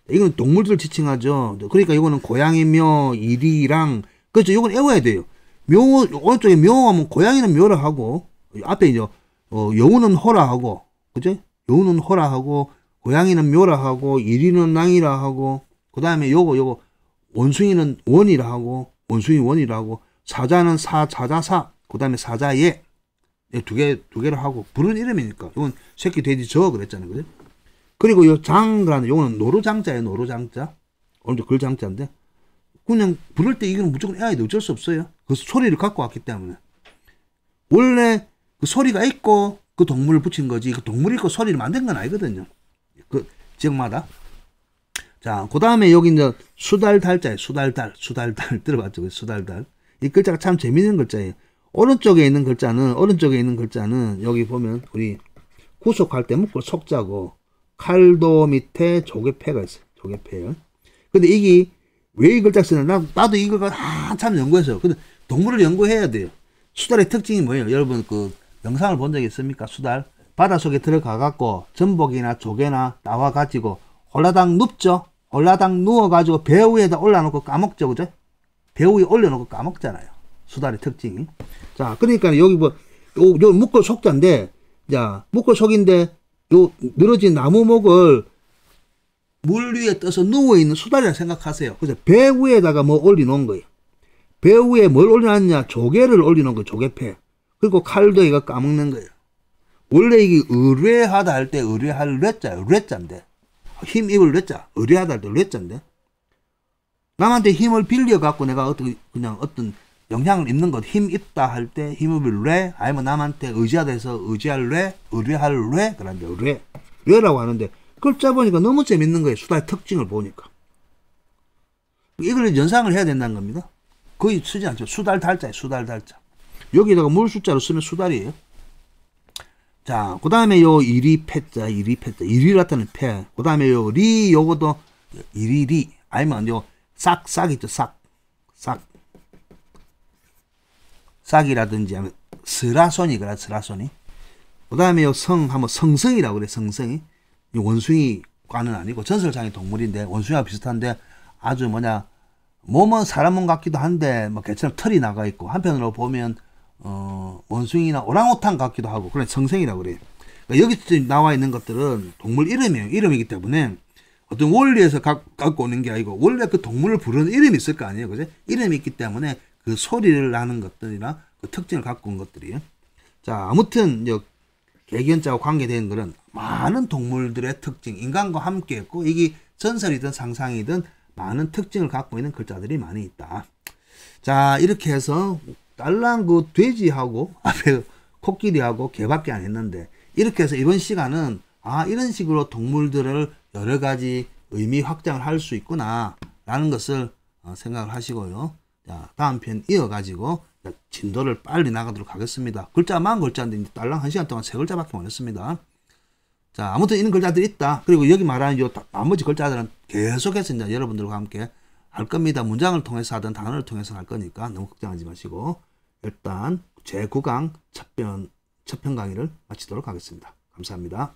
이건 동물들 지칭하죠. 그러니까 이거는 고양이 묘, 이리랑. 그렇죠. 이건 외워야 돼요. 오른쪽에 묘하면 고양이는 묘라 하고 앞에 이제 여우는 호라 하고, 그죠? 여우는 호라 하고, 고양이는 묘라 하고, 이리는 낭이라 하고, 그 다음에 요거, 원숭이는 원이라 하고, 사자는 사자사, 그 다음에 사자예. 두 개를 하고, 부른 이름이니까. 이건 새끼 돼지 저 그랬잖아요. 그죠? 그리고 요 장라는, 요거는 노루장자예요. 노루장자. 오른쪽 글장자인데, 그냥 부를 때 이거는 무조건 해야 돼. 어쩔 수 없어요. 그 소리를 갖고 왔기 때문에. 원래, 그 소리가 있고 그 동물을 붙인 거지 그 동물이 있고 소리를 만든 건 아니거든요. 그 지역마다. 자, 그 다음에 여기 이제 수달달자예요. 수달달 들어봤죠? 수달달. 이 글자가 참 재밌는 글자예요. 오른쪽에 있는 글자는 여기 보면 우리 구속할 때 묶고 속자고 칼도 밑에 조개패가 있어요. 조개패요. 근데 이게 왜 이 글자 쓰나? 나도 이걸 한참 연구했어요. 근데 동물을 연구해야 돼요. 수달의 특징이 뭐예요? 여러분 영상을 본 적이 있습니까? 수달. 바닷속에 들어가갖고 전복이나 조개나 나와가지고 홀라당 눕죠? 홀라당 누워가지고 배 위에다 올려놓고 까먹죠. 그죠? 배 위에 올려놓고 까먹잖아요. 수달의 특징이. 자, 그러니까 여기 요 묶어 속자인데, 자, 묶어 속인데, 요 늘어진 나무목을 물 위에 떠서 누워있는 수달이라 생각하세요. 그래서 배 위에다가 뭐 올려놓은 거예요. 배 위에 뭘 올려놨냐? 조개를 올려놓은 거예요. 조개패. 그리고 칼도 이거 까먹는 거예요. 원래 이게 의뢰하다 할 때 의뢰할 뢰자인데 힘 입을 뢰자 의뢰하다 할 때 뢰자인데 남한테 힘을 빌려 갖고 내가 어떤 영향을 입는 것 힘 입다 할 때 힘을 뢰 아니면 남한테 의지하다 해서 의지할 뢰 의뢰할 뢰 그런데 뢰라고 하는데 글자 보니까 너무 재밌는 거예요. 수다의 특징을 보니까 이걸 연상을 해야 된다는 겁니다. 거의 쓰지 않죠. 수달달자예요. 수달달자. 여기다가 물 숫자로 쓰면 수달이에요. 자, 그 다음에 요 이리 나타나는 패. 그 다음에 요 리, 요것도 이리리. 아니면 요 싹 있죠. 싹이라든지 하면 스라손이거라. 스라손이. 그 다음에 요 성 하면 성성이라고 그래. 성성이. 이 원숭이과는 아니고 전설상의 동물인데 원숭이와 비슷한데 아주 뭐냐 몸은 사람 몸 같기도 한데 뭐 개처럼 털이 나가 있고 한편으로 보면 원숭이나 오랑우탄 같기도 하고 그런 성성이라고 그래요. 그러니까 여기 나와 있는 것들은 동물 이름이에요. 이름이기 때문에 어떤 원리에서 갖고 오는 게 아니고 원래 그 동물을 부르는 이름이 있을 거 아니에요. 그죠? 이름이 있기 때문에 그 소리를 나는 것들이나 그 특징을 갖고 온 것들이에요. 자, 아무튼 개견자와 관계된 것은 많은 동물들의 특징, 인간과 함께 했고 이게 전설이든 상상이든 많은 특징을 갖고 있는 글자들이 많이 있다. 자, 이렇게 해서 딸랑 그 돼지하고 앞에 코끼리하고 개밖에 안 했는데 이렇게 해서 이번 시간은 이런 식으로 동물들을 여러 가지 의미 확장을 할 수 있구나 라는 것을 생각을 하시고요. 자, 다음 편 이어가지고 진도를 빨리 나가도록 하겠습니다. 글자만 글자인데 딸랑 1시간 동안 3글자밖에 못 했습니다. 자, 아무튼 이런 글자들이 있다. 그리고 여기 말하는 요 나머지 글자들은 계속해서 이제 여러분들과 함께 할 겁니다. 문장을 통해서 하든 단어를 통해서 할 거니까 너무 걱정하지 마시고 일단 제9강 첫 편 강의를 마치도록 하겠습니다. 감사합니다.